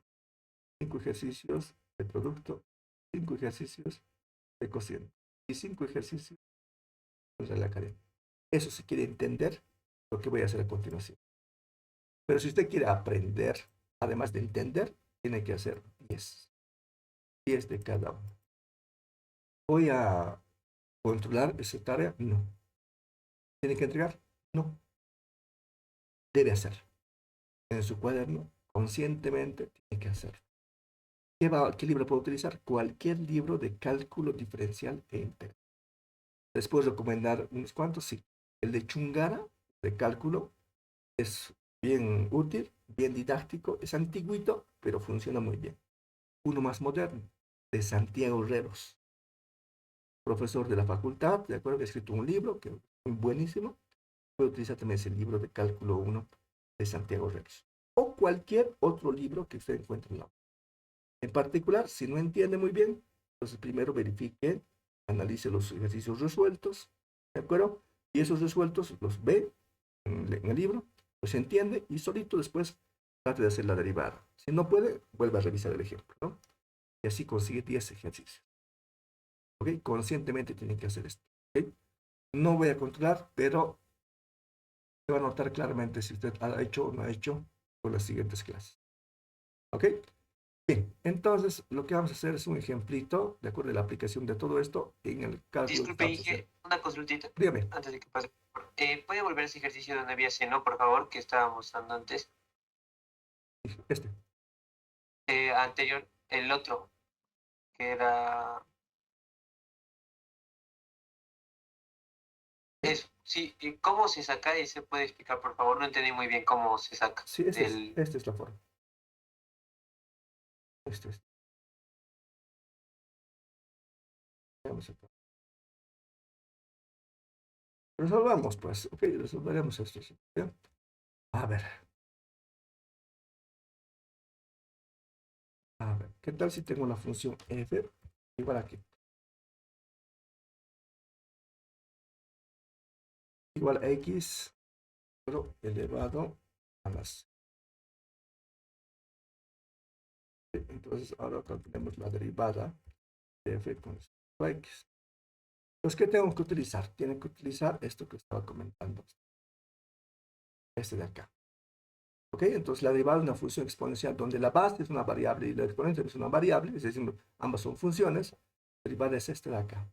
5 ejercicios de producto, 5 ejercicios de cociente y 5 ejercicios de la cadena. Eso se quiere entender lo que voy a hacer a continuación. Pero si usted quiere aprender, además de entender, tiene que hacer 10. 10 de cada uno. ¿Voy a controlar esa tarea? No. ¿Tiene que entregar? No. Debe hacer. En su cuaderno, conscientemente, tiene que hacer. ¿Qué libro puedo utilizar? Cualquier libro de cálculo diferencial e integral. ¿Les puedo recomendar unos cuantos? Sí. El de Chungara, de cálculo, es bien útil, bien didáctico, es antiguito, pero funciona muy bien. Uno más moderno, de Santiago Herreros, profesor de la facultad, de acuerdo, que ha escrito un libro que es muy buenísimo. Puede utilizar también ese libro de cálculo 1 de Santiago Herreros. O cualquier otro libro que usted encuentre en la. En particular, si no entiende muy bien, entonces primero verifique, analice los ejercicios resueltos, ¿de acuerdo? Y esos resueltos los ve en el libro, los entiende y solito después trate de hacer la derivada. Si no puede, vuelva a revisar el ejemplo, ¿no? Y así consigue 10 ejercicios. ¿Ok? Conscientemente tienen que hacer esto. ¿Ok? No voy a controlar, pero se va a notar claramente si usted ha hecho o no ha hecho con las siguientes clases. ¿Ok? Bien, entonces lo que vamos a hacer es un ejemplito, de acuerdo a la aplicación de todo esto en el cálculo que Disculpe, estamos haciendo. Inge, una consultita Dígame, antes de que pase. ¿Puede volver a ese ejercicio donde había seno, por favor, que estábamos dando antes? este. Anterior, el otro, que era Eso, sí. ¿Y cómo se saca? ¿Y se puede explicar, por favor? No entendí muy bien cómo se saca. Sí, esta es la forma. Este es. Veamos acá. Resolvamos, pues. Ok, resolveremos esto. ¿Sí? ¿Bien? A ver. A ver, ¿qué tal si tengo una función f igual aquí? Igual a x, pero elevado a las. Entonces, ahora calculemos la derivada de f con respecto a x. Entonces, ¿qué tengo que utilizar? Tienen que utilizar esto que estaba comentando. Este de acá. ¿Ok? Entonces, la derivada de una función exponencial donde la base es una variable y la exponente es una variable, es decir, ambas son funciones. La derivada es este de acá.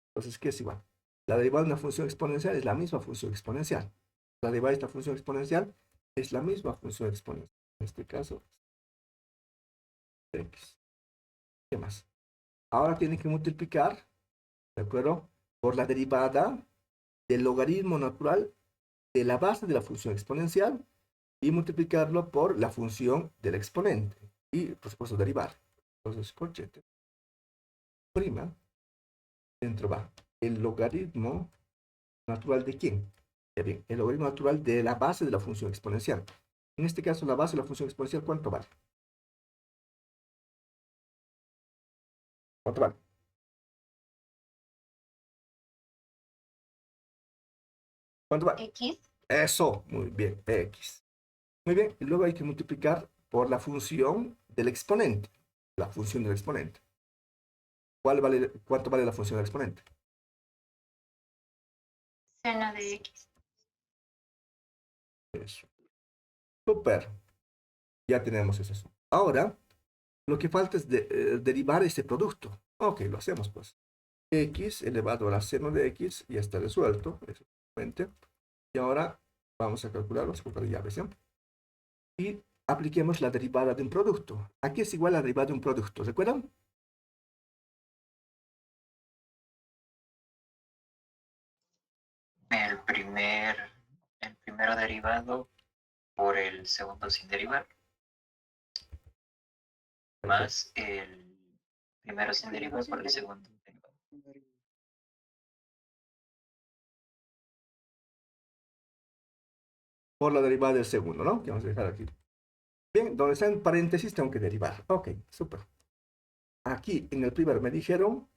Entonces, ¿qué es igual? La derivada de una función exponencial es la misma función exponencial. La derivada de esta función exponencial es la misma función exponencial. En este caso, x. ¿Qué más? Ahora tienen que multiplicar, ¿de acuerdo? Por la derivada del logaritmo natural de la base de la función exponencial y multiplicarlo por la función del exponente. Y, por supuesto, derivar. Entonces, corchete. Prima. Dentro va el logaritmo natural de quién. Ya bien, el logaritmo natural de la base de la función exponencial. En este caso, la base de la función exponencial, ¿cuánto vale? ¿Cuánto vale? ¿Cuánto vale? X. Eso, muy bien, x. Muy bien, y luego hay que multiplicar por la función del exponente. La función del exponente. ¿Cuánto vale la función del exponente? Seno de X. Eso. Super. Ya tenemos eso. Ahora, lo que falta es derivar este producto. Ok, lo hacemos pues. X elevado a la seno de X ya está resuelto. Efectivamente. Y ahora vamos a calcular los de llaves. ¿Sí? Y apliquemos la derivada de un producto. Aquí es igual a la derivada de un producto. ¿Recuerdan? El primero derivado por el segundo sin derivar, más el primero sin derivar por el segundo derivado. Por la derivada del segundo, ¿no? Que vamos a dejar aquí. Bien, donde está en paréntesis tengo que derivar. Ok, súper. Aquí en el primero me dijeron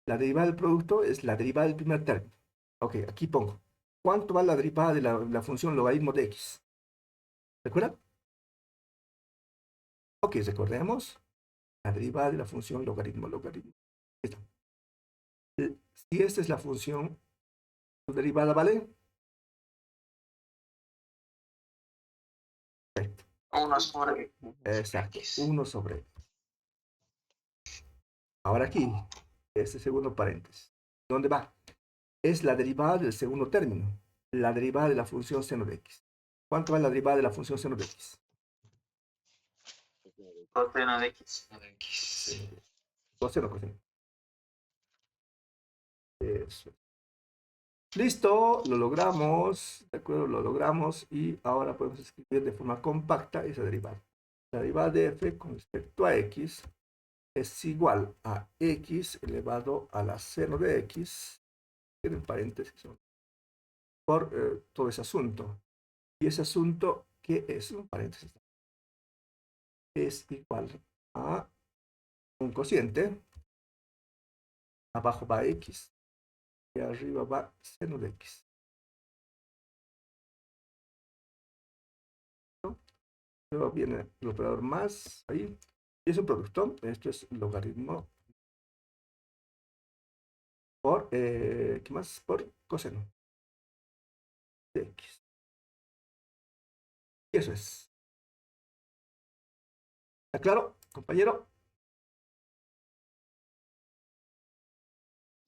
la derivada del producto es la derivada del primer término. Ok, aquí pongo. ¿Cuánto va la derivada de la función logaritmo de x? ¿Recuerdan? Ok, recordemos la derivada de la función logaritmo. Listo. Si esta es la función, su derivada vale. Perfecto. 1 sobre Exacto. X. 1 sobre. Ahora aquí, este segundo paréntesis. ¿Dónde va? Es la derivada del segundo término. La derivada de la función seno de x. ¿Cuánto va la derivada de la función seno de x? Coseno de X. Coseno, coseno. Eso. Listo, lo logramos, ¿de acuerdo? Lo logramos y ahora podemos escribir de forma compacta esa derivada. La derivada de f con respecto a x es igual a x elevado a la seno de x, en paréntesis, por todo ese asunto. Y ese asunto, ¿qué es? Un paréntesis. Es igual a un cociente, abajo va x y arriba va seno de x. Luego viene el operador más ahí. Y es un producto. Esto es logaritmo por, ¿qué más? Por coseno de x. Y eso es. ¿Está claro, compañero?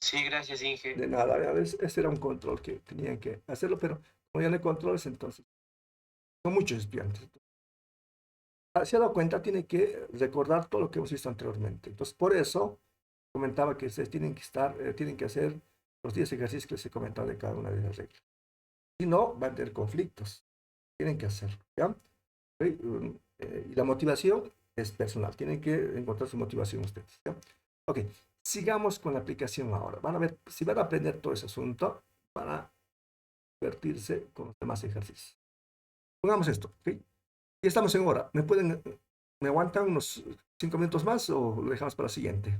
Sí, gracias, Inge. De nada, ese era un control que tenían que hacerlo, pero como ya no hay controles, entonces son muchos estudiantes. Se ha dado cuenta, tiene que recordar todo lo que hemos visto anteriormente. Entonces, por eso comentaba que ustedes tienen que hacer los 10 ejercicios que les he comentado de cada una de las reglas. Si no, van a tener conflictos. Tienen que hacerlo, ¿ya? ¿Ok? Y la motivación es personal. Tienen que encontrar su motivación ustedes, ¿ya? Ok, sigamos con la aplicación ahora. Van a ver, si van a aprender todo ese asunto, van a divertirse con los demás ejercicios. Pongamos esto, ¿ok? Ya estamos en hora. ¿Me aguantan unos 5 minutos más o lo dejamos para la siguiente?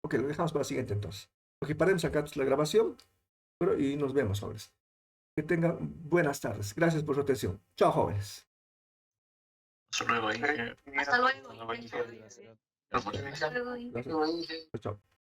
Ok, lo dejamos para la siguiente entonces. Ok, paremos acá la grabación y nos vemos, jóvenes. Que tengan buenas tardes. Gracias por su atención. Chao, jóvenes. Hasta luego, Inge. Hasta luego. Hasta luego, Inge. Hasta luego. Gracias. Chao, chao.